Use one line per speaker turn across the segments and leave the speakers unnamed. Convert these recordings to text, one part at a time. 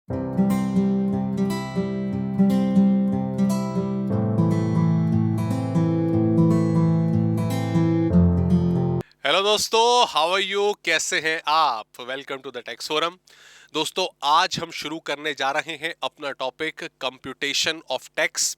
Hello दोस्तों, how are you? कैसे हैं आप? Welcome to the tax forum. दोस्तों, आज हम शुरू करने जा रहे हैं अपना टॉपिक कंप्यूटेशन ऑफ टेक्स।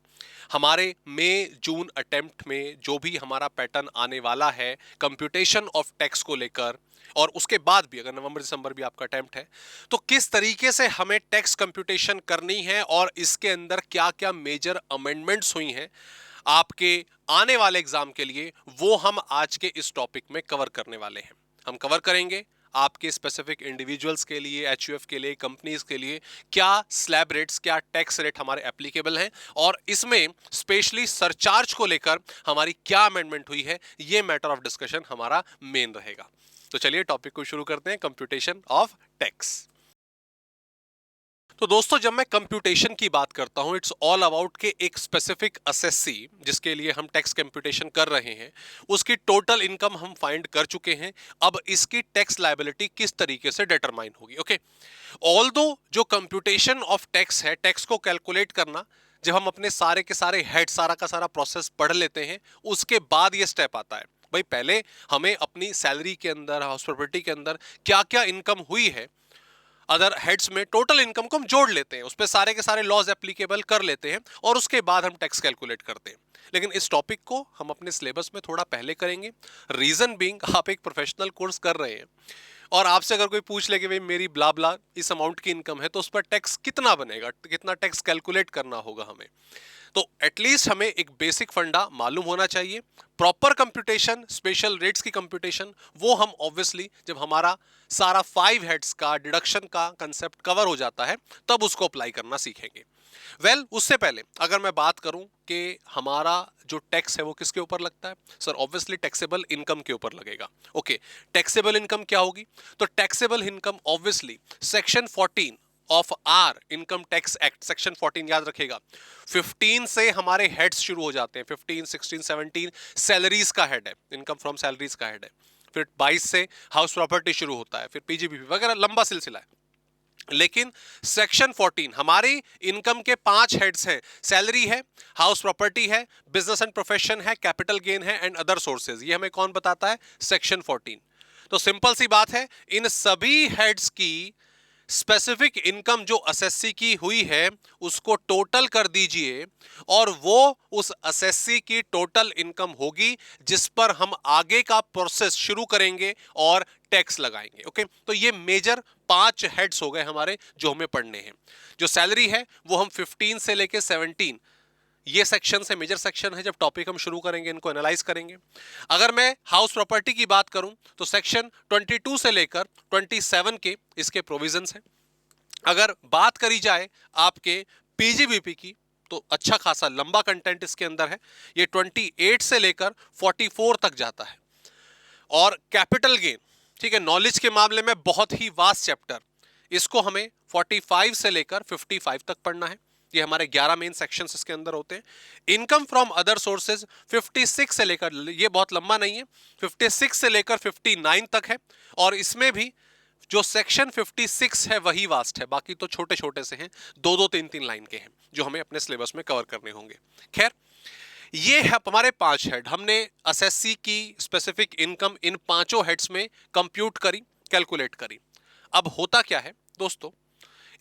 हमारे मई जून अटेम्प्ट में जो भी हमारा पैटर्न आने वाला है कंप्यूटेशन ऑफ टेक्स को लेकर, और उसके बाद भी अगर नवंबर दिसंबर भी आपका अटेम्प्ट है, तो किस तरीके से हमें टेक्स कंप्यूटेशन करनी है और इसके अंदर क्या क्या मेजर अमेंडमेंट्स हुई हैं आपके आने वाले एग्जाम के लिए, वो हम आज के इस टॉपिक में कवर करने वाले हैं। हम कवर करेंगे आपके स्पेसिफिक इंडिविजुअल्स के लिए, एचयूएफ के लिए, कंपनीज के लिए क्या स्लैब रेट्स, क्या टैक्स रेट हमारे एप्लीकेबल हैं, और इसमें स्पेशली सरचार्ज को लेकर हमारी क्या अमेंडमेंट हुई है, ये मैटर ऑफ डिस्कशन हमारा मेन रहेगा। तो चलिए टॉपिक को शुरू करते हैं, कंप्यूटेशन ऑफ टैक्स। तो दोस्तों, जब मैं कंप्यूटेशन की बात करता हूं, इट्स ऑल अबाउट के एक स्पेसिफिक असेसी जिसके लिए हम टैक्स कंप्यूटेशन कर रहे हैं, उसकी टोटल इनकम हम फाइंड कर चुके हैं। अब इसकी टैक्स लायबिलिटी किस तरीके से डिटरमाइन होगी। ओके, ऑल्दो जो कंप्यूटेशन ऑफ टैक्स है, टैक्स को कैलकुलेट करना, जब हम अपने सारे के सारे हेड, सारा का सारा प्रोसेस पढ़ लेते हैं, उसके बाद ये स्टेप आता है। भाई, पहले हमें अपनी सैलरी के अंदर, हाउस प्रॉपर्टी के अंदर क्या क्या इनकम हुई है, अदर हेड्स में टोटल इनकम को हम जोड़ लेते हैं, उस पर सारे के सारे लॉज एप्लीकेबल कर लेते हैं, और उसके बाद हम टैक्स कैलकुलेट करते हैं। लेकिन इस टॉपिक को हम अपने सिलेबस में थोड़ा पहले करेंगे। रीजन बीइंग, आप एक प्रोफेशनल कोर्स कर रहे हैं, और आपसे अगर कोई पूछ ले कि भाई मेरी ब्ला ब्ला इस अमाउंट की इनकम है, तो उस पर टैक्स कितना बनेगा, कितना टैक्स कैलकुलेट करना होगा हमें, तो एटलीस्ट हमें एक बेसिक फंडा मालूम होना चाहिए। प्रॉपर कंप्यूटेशन, स्पेशल रेट्स की कंप्यूटेशन, वो हम ऑब्वियसली जब हमारा सारा 5 हेड्स का डिडक्शन का कंसेप्ट कवर हो जाता है, तब उसको अप्लाई करना सीखेंगे। उससे पहले अगर मैं बात करूं कि हमारा जो टैक्स है वो किसके ऊपर लगता है, सर ऑब्वियसली टैक्सेबल इनकम के ऊपर लगेगा। ओके, टैक्सेबल इनकम क्या होगी? तो taxable income obviously section 14 of our income tax act, section 14 याद रखेगा। 15 से हमारे हेड्स शुरू हो जाते हैं, 15, 16, 17 सैलरीज का हेड है, इनकम फ्रॉम सैलरीज का हेड है। फिर 22 से हाउस प्रॉपर्टी शुरू होता है, फिर पीजीबीपी वगैरह, लंबा सिलसिला है। लेकिन सेक्शन 14 हमारी इनकम के 5 हेड्स हैं। सैलरी है, हाउस प्रॉपर्टी है, बिजनेस एंड प्रोफेशन है, कैपिटल गेन है, एंड अदर सोर्सेज। ये हमें कौन बताता है? सेक्शन 14। तो सिंपल सी बात है, इन सभी हेड्स की स्पेसिफिक इनकम जो असेसी की हुई है उसको टोटल कर दीजिए, और वो उस असेसी की टोटल इनकम होगी जिस पर हम आगे का प्रोसेस शुरू करेंगे और टैक्स लगाएंगे। ओके, तो ये मेजर 5 हेड्स हो गए हमारे जो हमें पढ़ने हैं। जो सैलरी है वो हम 15 से लेके 17, ये सेक्शन है, मेजर सेक्शन है, जब टॉपिक हम शुरू करेंगे इनको एनालाइज करेंगे। अगर मैं हाउस प्रॉपर्टी की बात करूं तो सेक्शन 22 से लेकर 27 के इसके प्रोविजंस हैं। अगर बात करी जाए आपके पीजीबीपी की, तो अच्छा खासा लंबा कंटेंट इसके अंदर है, ये 28 से लेकर 44 तक जाता है। और कैपिटल गेन, ठीक है, नॉलेज के मामले में बहुत ही वास्ट चैप्टर, इसको हमें 45 से लेकर 55 तक पढ़ना है। ये हमारे 11 मेन सेक्शंस इसके अंदर होते हैं। इनकम फ्रॉम अदर सोर्सेज 56 से लेकर, ये बहुत लंबा नहीं है, 56 से लेकर 59 तक है। और इसमें भी जो सेक्शन 56 है वही वास्ट है, बाकी तो छोटे छोटे से हैं, 2-2, 3-3 लाइन के हैं, जो हमें अपने सिलेबस में कवर करने होंगे। खैर, ये है हमारे 5 हेड। हमने एसएससी की स्पेसिफिक इनकम इन पांचों हेड्स में कंप्यूट करी, कैलकुलेट करी। अब होता क्या है दोस्तों,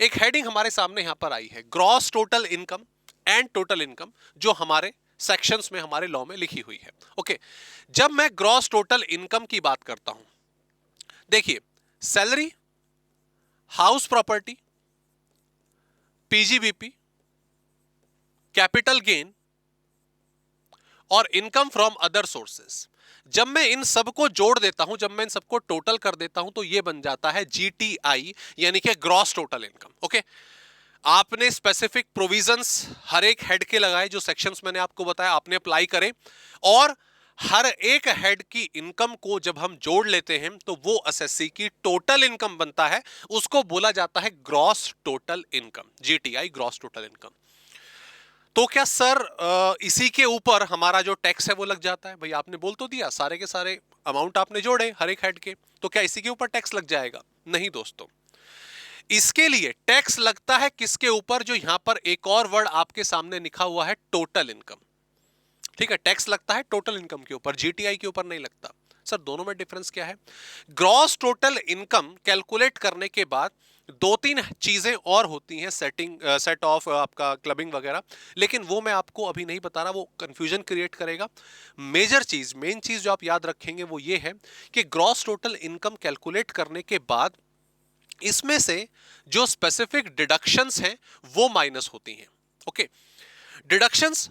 एक हेडिंग हमारे सामने यहां पर आई है, gross total income and total income, जो हमारे सेक्शंस में, हमारे लॉ में लिखी हुई है। ओके, जब मैं ग्रॉस टोटल इनकम की बात करता हूं, देखिए, salary, house property, PGBP, capital gain और इनकम फ्रॉम अदर सोर्सेस, जब मैं इन सबको जोड़ देता हूं, जब मैं इन सबको टोटल कर देता हूं, तो ये बन जाता है जीटीआई, यानी कि ग्रॉस टोटल इनकम। ओके, आपने स्पेसिफिक प्रोविजंस हर एक हेड के लगाए, जो सेक्शंस मैंने आपको बताया आपने अप्लाई करें, और हर एक हेड की इनकम को जब हम जोड़ लेते हैं तो वो एसएससी की टोटल इनकम बनता है, उसको बोला जाता है gross total income, GTI, gross total income. तो क्या सर इसी के ऊपर हमारा जो टैक्स है वो लग जाता है? भाई आपने बोल तो दिया, सारे के सारे अमाउंट आपने जोड़े हर एक हेड के, तो क्या इसी के ऊपर टैक्स लग जाएगा? नहीं दोस्तों, इसके लिए टैक्स लगता है किसके ऊपर? जो यहां पर एक और वर्ड आपके सामने लिखा हुआ है, टोटल इनकम। ठीक है, टैक्स लगता है टोटल इनकम के ऊपर, जीटीआई के ऊपर नहीं लगता। सर दोनों में डिफरेंस क्या है? ग्रॉस टोटल इनकम कैलकुलेट करने के बाद दो तीन चीजें और होती हैं, सेट ऑफ आपका क्लबिंग वगैरह, लेकिन वो मैं आपको अभी नहीं बता रहा, वो कंफ्यूजन क्रिएट करेगा। मेन चीज जो आप याद रखेंगे वो ये है कि ग्रॉस टोटल इनकम कैलकुलेट करने के बाद इसमें से जो स्पेसिफिक डिडक्शंस हैं वो माइनस होती हैं। ओके, डिडक्शंस,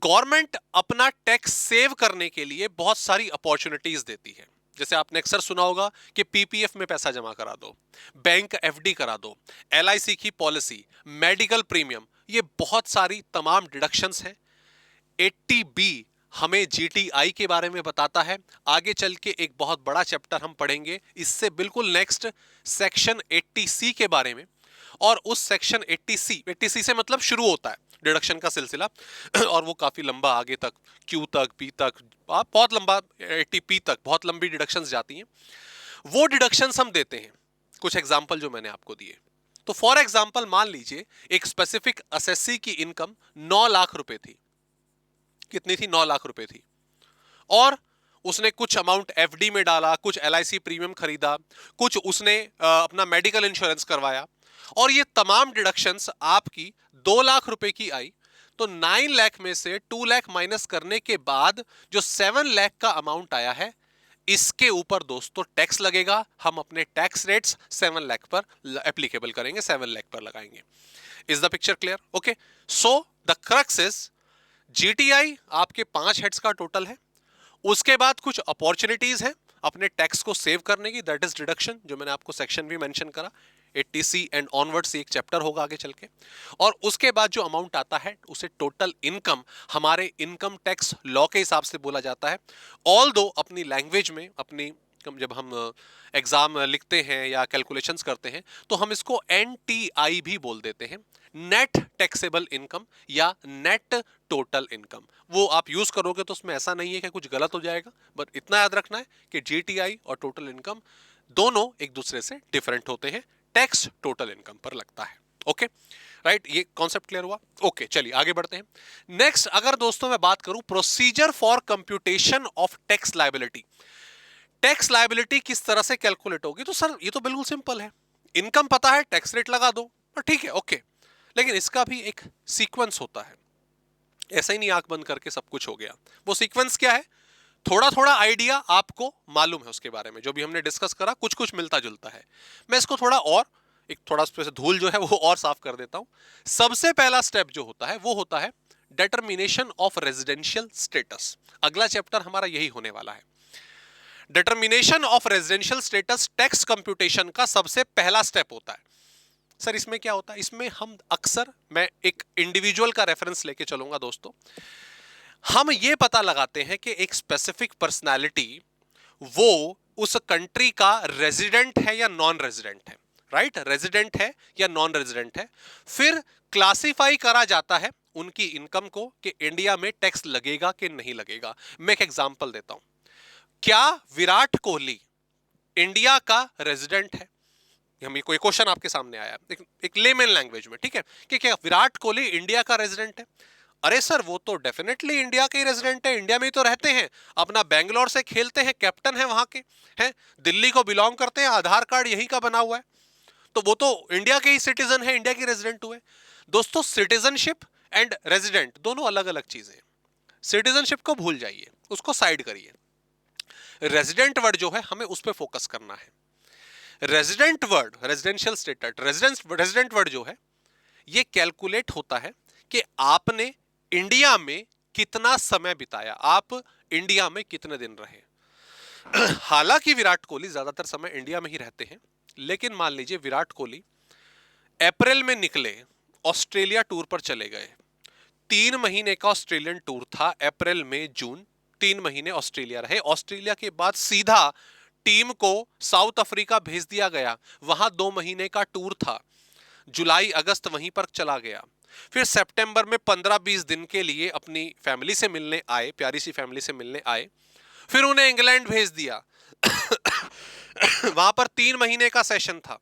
गवर्नमेंट अपना टैक्स सेव करने के लिए बहुत सारी अपॉर्चुनिटीज देती है। जैसे आपने अक्सर सुना होगा कि पीपीएफ में पैसा जमा करा दो, बैंक एफडी करा दो, एलआईसी की पॉलिसी, मेडिकल प्रीमियम, ये बहुत सारी तमाम डिडक्शंस हैं। 80B हमें जीटीआई के बारे में बताता है। आगे चल के एक बहुत बड़ा चैप्टर हम पढ़ेंगे इससे बिल्कुल नेक्स्ट, सेक्शन 80C के बारे में। और उस सेक्शन 80C से मतलब शुरू होता है डिडक्शन का सिलसिला और वो काफी लंबा आगे तक, क्यू तक, पी तक, बहुत लंबा, 80P तक बहुत लंबी डिडक्शंस जाती हैं। वो डिडक्शंस हम देते हैं, कुछ एग्जांपल जो मैंने आपको दिए। तो फॉर एग्जांपल मान लीजिए एक स्पेसिफिक असेसी की इनकम 9 लाख रुपए थी। कितनी थी? 9 लाख रुपए थी। और उसने कुछ अमाउंट एफडी में डाला, कुछ एलआईसी प्रीमियम खरीदा, कुछ उसने अपना मेडिकल इंश्योरेंस करवाया, और ये तमाम डिडक्शंस आपकी 2 लाख रुपए की आई। तो 9 लाख में से 2 लाख माइनस करने के बाद जो 7 लाख का अमाउंट आया है, इसके ऊपर दोस्तों टैक्स लगेगा। हम अपने टैक्स रेट्स 7 लाख पर एप्लीकेबल करेंगे, 7 लाख पर लगाएंगे। Is the picture clear? Okay, so the crux is GTI आपके 5 हेड्स का टोटल है। उसके बाद कुछ अपॉर्चुनिटीज हैं अपने टैक्स को सेव करने की, दैट इज डिडक्शन, जो मैंने आपको सेक्शन भी मेंशन करा। 80C एंड ऑनवर्ड से एक चैप्टर होगा आगे चल के। और उसके बाद जो अमाउंट आता है उसे टोटल इनकम हमारे इनकम टैक्स लॉ के हिसाब से बोला जाता है। ऑल दो अपनी लैंग्वेज में, अपनी जब हम एग्जाम लिखते हैं या कैलकुलेशंस करते हैं तो हम इसको एनटीआई भी बोल देते हैं, नेट टैक्सेबल इनकम या नेट टोटल इनकम। वो आप यूज करोगे तो उसमें ऐसा नहीं है कि कुछ गलत हो जाएगा, बट इतना याद रखना है कि जीटीआई और टोटल इनकम दोनों एक दूसरे से डिफरेंट होते हैं, टैक्स टोटल इनकम पर लगता है। ओके राइट, ये कॉन्सेप्ट क्लियर हुआ? ओके चलिए आगे बढ़ते हैं। नेक्स्ट, अगर दोस्तों मैं बात करूं procedure for computation of tax liability, tax liability किस तरह से कैलकुलेट होगी, तो सर ये तो बिल्कुल सिंपल है, इनकम पता है, टैक्स रेट लगा दो, ठीक है, ओके। लेकिन इसका भी एक सीक्वेंस होता है, ऐसा ही नहीं आंख बंद करके सब कुछ हो गया। वो सीक्वेंस क्या है? थोड़ा थोड़ा आइडिया आपको मालूम है उसके बारे में, जो भी हमने डिस्कस करा कुछ कुछ मिलता जुलता है। मैं इसको थोड़ा और एक थोड़ा धूल जो है वो और साफ कर देता हूं। सबसे पहला स्टेप जो होता है वो होता है डिटर्मिनेशन ऑफ रेजिडेंशियल स्टेटस। अगला चैप्टर हमारा यही होने वाला है। Determination of residential status tax computation का सबसे पहला स्टेप होता है। सर इसमें क्या होता है? इसमें हम अक्सर, मैं एक इंडिविजुअल का रेफरेंस लेके चलूंगा दोस्तों, हम ये पता लगाते हैं कि एक स्पेसिफिक पर्सनालिटी वो उस कंट्री का रेजिडेंट है या नॉन रेजिडेंट है, राइट? रेजिडेंट है या नॉन रेजिडेंट है, फिर क्लासिफाई करा जाता है उनकी इनकम को कि इंडिया में टैक्स लगेगा कि नहीं लगेगा। मैं एक एग्जांपल देता हूं। क्या विराट कोहली इंडिया का रेजिडेंट है? हम कोई क्वेश्चन आपके सामने आया एक लेमन लैंग्वेज में, ठीक है, कि क्या विराट कोहली इंडिया का रेजिडेंट है? अरे सर वो तो डेफिनेटली इंडिया के ही रेजिडेंट है, इंडिया में ही तो रहते हैं, अपना बेंगलोर से खेलते हैं, कैप्टन है वहां के, हैं दिल्ली को बिलोंग करते हैं, आधार कार्ड यहीं का बना हुआ है, तो वो तो इंडिया के ही सिटीजन है, इंडिया के रेजिडेंट हुए। दोस्तों सिटीजनशिप एंड रेजिडेंट दोनों अलग अलग चीजें हैं। सिटीजनशिप को भूल जाइए, उसको साइड करिए। रेजिडेंट वर्ड जो है हमें उस पर फोकस करना है। Resident word, residential status, resident word जो है ये कैलकुलेट होता है कि आपने इंडिया में कितना समय बिताया, आप इंडिया में कितने दिन रहे। हालांकि विराट कोहली ज्यादातर समय इंडिया में ही रहते हैं, लेकिन मान लीजिए विराट कोहली अप्रैल में निकले, ऑस्ट्रेलिया टूर पर चले गए, 3 महीने का ऑस्ट्रेलियन टूर था, अप्रैल मई जून 3 महीने ऑस्ट्रेलिया रहे। ऑस्ट्रेलिया के बाद सीधा टीम को साउथ अफ्रीका भेज दिया गया, वहां 2 महीने का टूर था, जुलाई अगस्त वहीं पर चला गया। फिर सितंबर में 15-20 दिन के लिए अपनी फैमिली से मिलने आए, प्यारी सी फैमिली से मिलने आए, फिर उन्हें इंग्लैंड भेज दिया। वहां पर 3 महीने का सेशन था,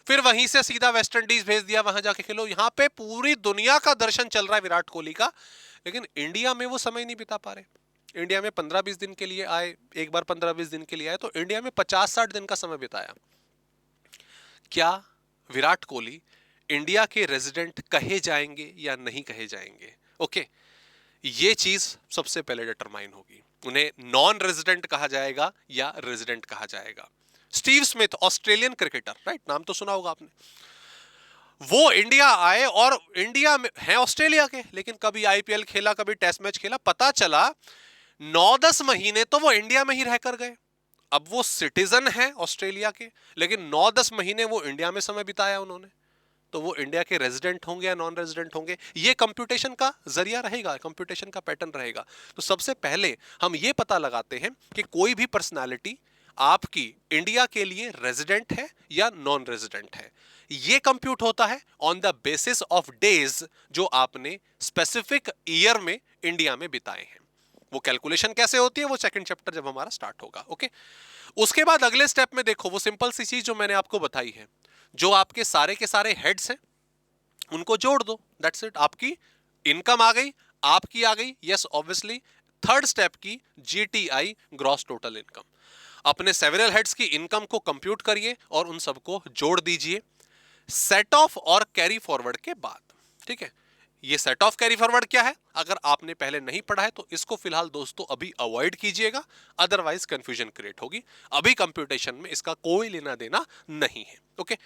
फिर वहीं से सीधा वेस्ट इंडीज भेज दिया, वहां जाके खेलो। यहां पे पूरी दुनिया का दर्शन चल रहा है विराट कोहली का, लेकिन इंडिया में वो समय नहीं बिता पा रहे। इंडिया में 15-20 दिन के लिए आए, एक बार 15-20 दिन के लिए आए, तो इंडिया में 50-60 दिन का समय बिताया। क्या विराट कोहली इंडिया के रेजिडेंट कहे जाएंगे या नहीं कहे जाएंगे? ओके, ये चीज सबसे पहले डिटरमाइन होगी। उन्हें नॉन रेजिडेंट कहा जाएगा या रेजिडेंट कहा जाएगा। Steve Smith, Australian cricketer, right, नाम तो सुना होगा आपने। वो इंडिया आए और इंडिया में हैं ऑस्ट्रेलिया के, लेकिन कभी आईपीएल खेला, कभी टेस्ट मैच खेला। पता चला 9-10 महीने तो वो इंडिया में ही रहकर गए। अब वो सिटीजन है ऑस्ट्रेलिया के, लेकिन 9-10 महीने वो इंडिया में समय बिताया उन्होंने। तो वो इंडिया के रेजिडेंट होंगे या नॉन रेजिडेंट होंगे, ये कंप्यूटेशन का जरिया रहेगा, कंप्यूटेशन का पैटर्न रहेगा। तो सबसे पहले हम ये पता लगाते हैं कि कोई भी पर्सनालिटी आपकी इंडिया के लिए रेजिडेंट है या नॉन रेजिडेंट है। ये कंप्यूट होता है on the basis of days जो आपने स्पेसिफिक ईयर में इंडिया में बिताए हैं। वो कैलकुलेशन कैसे होती है, वो सेकंड चैप्टर जब हमारा स्टार्ट होगा। ओके, उसके बाद अगले स्टेप में देखो, वो सिंपल सी चीज जो मैंने आपको बताई है, जो आपके सारे के सारे हेड्स हैं उनको जोड़ दो, दैट्स इट। आपकी इनकम आ गई, आपकी आ गई, यस ऑब्वियसली। थर्ड स्टेप की जीटीआई, ग्रॉस टोटल इनकम। अपने सेवरल हेड्स की इनकम को कंप्यूट करिए और उन सबको जोड़ दीजिए सेट ऑफ और कैरी फॉरवर्ड के बाद। ठीक है, ये सेट ऑफ कैरी फॉरवर्ड क्या है, अगर आपने पहले नहीं पढ़ा है तो इसको फिलहाल दोस्तों अभी अवॉइड कीजिएगा, अदरवाइज कंफ्यूजन क्रिएट होगी। अभी कंप्यूटेशन में इसका कोई लेना देना नहीं है। ओके,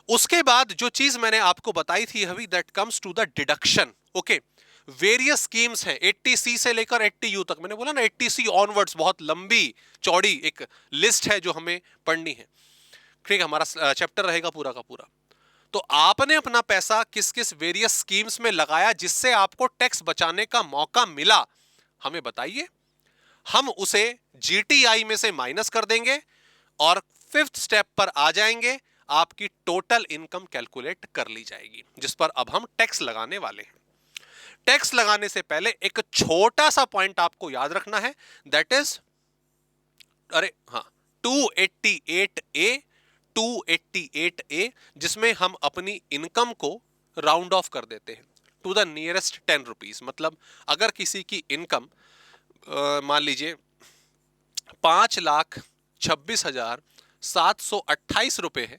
उसके बाद जो चीज मैंने आपको बताई थी अभी, that comes to the deduction. Okay, various schemes हैं 80C से लेकर 80U तक। मैंने बोला ना 80C ऑनवर्ड्स, बहुत लंबी चौड़ी एक लिस्ट है जो हमें पढ़नी है। ठीक है, हमारा चैप्टर रहेगा पूरा का पूरा। तो आपने अपना पैसा किस किस वेरियस स्कीम्स में लगाया जिससे आपको टैक्स बचाने का मौका मिला, हमें बताइए। हम उसे जीटीआई में से माइनस कर देंगे और फिफ्थ स्टेप पर आ जाएंगे, आपकी टोटल इनकम कैलकुलेट कर ली जाएगी, जिस पर अब हम टैक्स लगाने वाले हैं। टैक्स लगाने से पहले एक छोटा सा पॉइंट आपको याद रखना है, दैट इज, अरे हाँ, 288A, 288A, जिसमें हम अपनी इनकम को राउंड ऑफ कर देते हैं टू द नियरेस्ट 10 रुपीज। मतलब अगर किसी की इनकम मान लीजिए 5,26,728 रुपए है,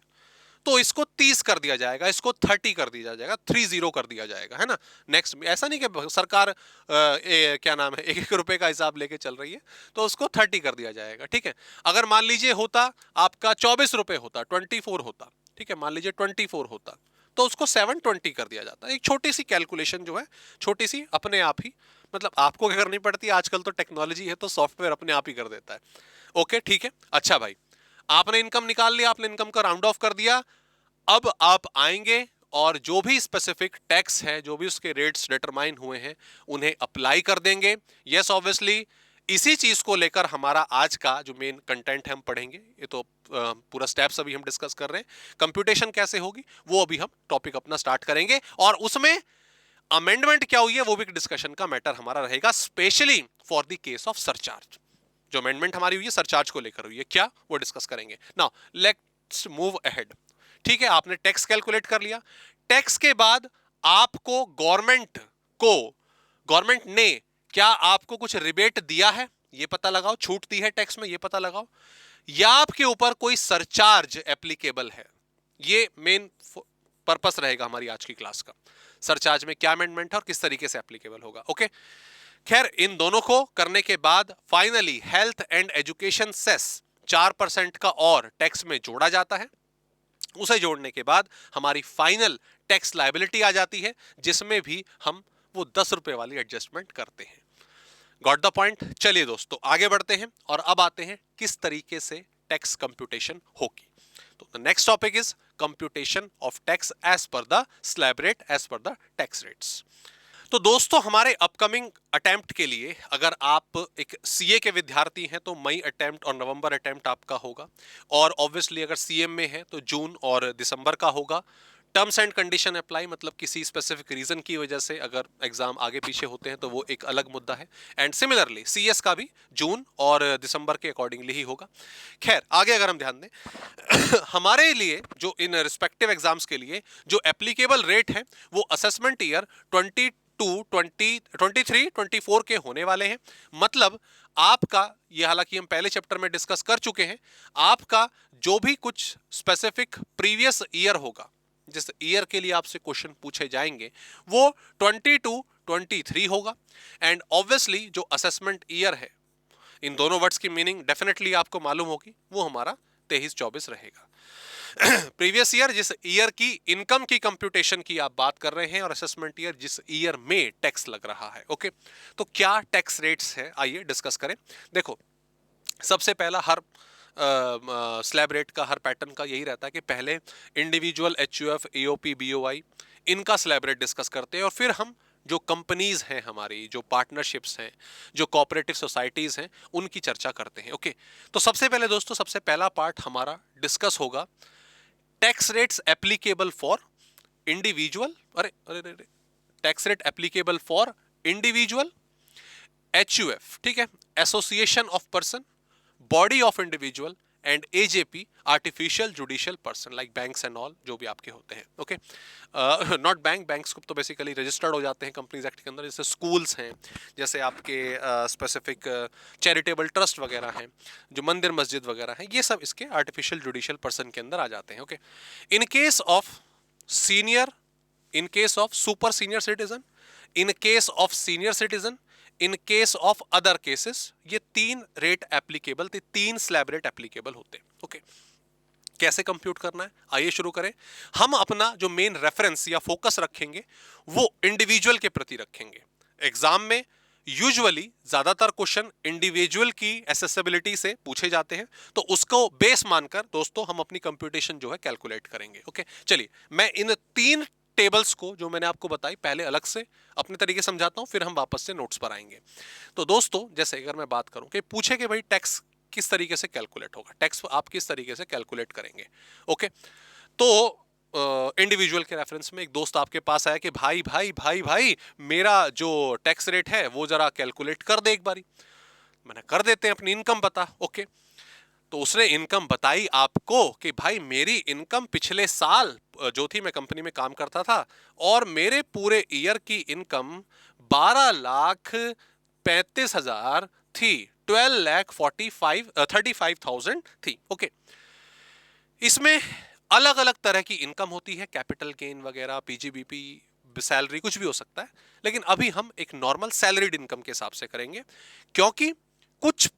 तो इसको 30 कर दिया जाएगा, इसको 30 कर दिया जाएगा, 30 कर दिया जाएगा, है ना। नेक्स्ट, ऐसा नहीं कि सरकार क्या नाम है 1-1 रुपए का हिसाब लेके चल रही है, तो उसको 30 कर दिया जाएगा। ठीक है, अगर मान लीजिए होता आपका 24 रुपए होता, 24 होता, ठीक है, मान लीजिए 24 होता, तो उसको 720 कर दिया जाता। एक छोटी सी कैलकुलेशन जो है, छोटी सी, अपने आप ही, मतलब आपको क्या करनी पड़ती है, आजकल तो टेक्नोलॉजी है तो सॉफ्टवेयर अपने आप ही कर देता है। ओके, ठीक है, अच्छा भाई, आपने इनकम निकाल लिया, आपने इनकम का राउंड ऑफ कर दिया। अब आप आएंगे और जो भी स्पेसिफिक टैक्स है, जो भी उसके रेट्स डिटरमाइन हुए हैं, उन्हें अप्लाई कर देंगे। यस ऑब्वियसली, इसी चीज को लेकर हमारा आज का जो मेन कंटेंट है हम पढ़ेंगे। ये तो पूरा स्टेप्स अभी हम डिस्कस कर रहे हैं, कंप्यूटेशन कैसे होगी वो अभी हम टॉपिक अपना स्टार्ट करेंगे, और उसमें अमेंडमेंट क्या हुई है वो भी डिस्कशन का मैटर हमारा रहेगा, specially for the case of surcharge. जो अमेंडमेंट हमारी हुई है सरचार्ज को लेकर हुई है, क्या वो डिस्कस करेंगे। Now let's move ahead. ठीक है, आपने टैक्स कैलकुलेट कर लिया। टैक्स के बाद आपको गवर्नमेंट ने क्या आपको कुछ रिबेट दिया है, ये पता लगाओ, छूट दी है टैक्स में, ये पता लगाओ, या आपके ऊपर कोई सरचार्ज एप्लीकेबल है। ये मेन पर्पस रहेगा हमारी आज की क्लास का, सरचार्ज में क्या अमेंडमेंट है और किस तरीके से एप्लीकेबल होगा। ओके, खैर, इन दोनों को करने के बाद finally health and education cess 4% का और टैक्स में जोड़ा जाता है। उसे जोड़ने के बाद हमारी फाइनल टैक्स लायबिलिटी आ जाती है, जिसमें भी हम वो 10 रुपए वाली एडजस्टमेंट करते हैं। Got the point. चलिए दोस्तों आगे बढ़ते हैं और अब आते हैं किस तरीके से टैक्स कंप्यूटेशन होगी। तो the next topic is computation of tax as per the slab rate, as per the tax rates. तो दोस्तों हमारे अपकमिंग अटेम्प्ट के लिए, अगर आप एक सीए के विद्यार्थी हैं तो मई अटेम्प्ट और नवंबर अटेम्प्ट आपका होगा, और ऑब्वियसली अगर सीएम में है तो जून और दिसंबर का होगा। टर्म्स एंड कंडीशन अप्लाई, मतलब किसी स्पेसिफिक रीजन की वजह से अगर एग्जाम आगे पीछे होते हैं तो वो एक अलग मुद्दा है। एंड सिमिलरली सीएस का भी जून और दिसंबर के अकॉर्डिंगली ही होगा। खैर आगे अगर हम ध्यान दें हमारे लिए जो इन रिस्पेक्टिव एग्जाम्स के लिए जो एप्लीकेबल रेट है वो असेसमेंट ईयर 23-24 के होने वाले हैं। मतलब आपका ये, हालांकि हम पहले चैप्टर में डिस्कस कर चुके हैं, आपका जो भी कुछ स्पेसिफिक प्रीवियस ईयर होगा, जिस ईयर के लिए आपसे क्वेश्चन पूछे जाएंगे, वो 22-23 होगा। एंड ऑब्वियसली जो असेसमेंट ईयर है, इन दोनों वर्ड्स की मीनिंग डेफिनेटली आपको मालूम होगी, वो हमारा 23-24 रहेगा। प्रीवियस ईयर जिस ईयर की इनकम की कंप्यूटेशन की आप बात कर रहे हैं, और असेसमेंट ईयर जिस ईयर में टैक्स लग रहा है। ओके, तो क्या टैक्स रेट्स है, आइए डिस्कस करें। देखो, सबसे पहला हर स्लैब रेट का, हर पैटर्न का यही रहता है कि पहले इंडिविजुअल एचयूएफ, एओपी, बीओआई, इनका स्लैब रेट डिस्कस करते हैं, और फिर हम जो कंपनीज हैं हमारी, जो पार्टनरशिप्स हैं, जो कोऑपरेटिव सोसाइटीज हैं, उनकी चर्चा करते हैं। ओके, तो सबसे पहले दोस्तों, सबसे पहला पार्ट हमारा डिस्कस होगा tax rates applicable for individual, अरे अरे अरे, tax rate applicable for individual, HUF, ठीक है, association of person, body of individual, and AJP, artificial judicial person, like banks and all, जो भी आपके होते हैं। ओके, नॉट बैंक्स को तो बेसिकली रजिस्टर्ड हो जाते हैं कंपनीज एक्ट के अंदर, जैसे स्कूल्स हैं, जैसे आपके स्पेसिफिक चैरिटेबल ट्रस्ट वगैरह हैं, जो मंदिर मस्जिद वगैरह हैं, ये सब इसके आर्टिफिशियल जुडिशियल पर्सन के अंदर आ जाते हैं। Okay, in case of senior, in case of super senior citizen, in case of senior citizen, in case of other cases, ये तीन रेट एप्लीकेबल थे, तीन स्लैब रेट एप्लीकेबल होते हैं। ओके, कैसे कंप्यूट करना है, आइए शुरू करें। हम अपना जो मेन रेफरेंस या फोकस रखेंगे वो इंडिविजुअल के प्रति रखेंगे। एग्जाम में यूजुअली ज्यादातर क्वेश्चन इंडिविजुअल की एसेसिबिलिटी से पूछे जाते हैं, तो उसको बेस मानकर दोस्तों हम अपनी कंप्यूटेशन जो है कैलकुलेट करेंगे। ओके, चलिए मैं इन तीन टेबल्स को जो मैंने आपको बताई पहले अलग से अपने तरीके समझाता हूं, फिर हम वापस से नोट्स पर आएंगे। तो दोस्तों, जैसे अगर मैं बात करूं कि पूछे कि भाई टैक्स किस तरीके से कैलकुलेट होगा, टैक्स आप किस तरीके से कैलकुलेट करेंगे। ओके, तो इंडिविजुअल के रेफरेंस में एक दोस्त आपके पास आया कि भाई भाई भाई भाई मेरा जो टैक्स रेट है वो जरा कैलकुलेट कर दे एक बारी। मैंने कर देते हैं, अपनी इनकम बता। ओके, तो उसने इनकम बताई आपको कि भाई मेरी इनकम पिछले साल जो थी, मैं कंपनी में काम करता था, और मेरे पूरे ईयर की इनकम 12,35,000 थी, 12,35,000 थी। ओके, इसमें अलग अलग तरह की इनकम होती है, कैपिटल गेन वगैरह, पीजीबीपी, सैलरी, कुछ भी हो सकता है, लेकिन अभी हम एक नॉर्मल सैलरीड इनकम के हिसाब से करेंगे, क्योंकि कुछ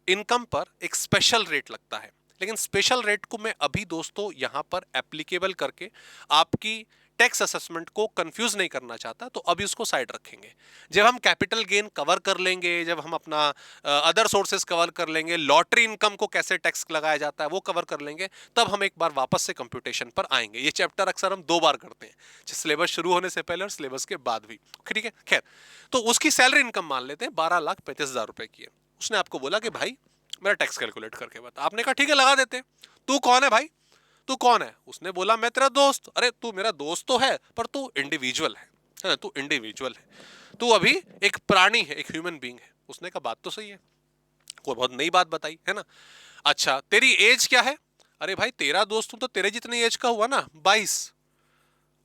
इनकम पर एक स्पेशल रेट लगता है। लेकिन स्पेशल रेट को मैं अभी दोस्तों यहां पर एप्लीकेबल करके आपकी टैक्स असेसमेंट को कंफ्यूज नहीं करना चाहता, तो अभी उसको साइड रखेंगे। जब हम कैपिटल गेन कवर कर लेंगे, जब हम अपना अदर सोर्सेज कवर कर लेंगे, लॉटरी इनकम को कैसे टैक्स लगाया जाता है वो कवर कर लेंगे, तब हम एक बार वापस से कंप्यूटेशन पर आएंगे। ये चैप्टर अक्सर हम 2 बार करते हैं, सिलेबस शुरू होने से पहले और सिलेबस के बाद भी। ठीक है, खैर, तो उसकी सैलरी इनकम मान लेते हैं 12,35,000 रुपए की है। उसने आपको बोला कि भाई मेरा टैक्स कैलकुलेट करके बता। आपने कहा ठीक है, लगा देते हैं। तू कौन है भाई, तू कौन है? उसने बोला मैं तेरा दोस्त। अरे तू मेरा दोस्त तो है, पर तू इंडिविजुअल है ना, तू इंडिविजुअल है, तू अभी एक प्राणी है, एक ह्यूमन बीइंग है। उसने कहा बात तो सही है, कोई बहुत नई बात बताई है ना। अच्छा, तेरी एज क्या है? अरे भाई तेरा दोस्त हूं तो तेरे जितनी एज का हुआ ना, 22।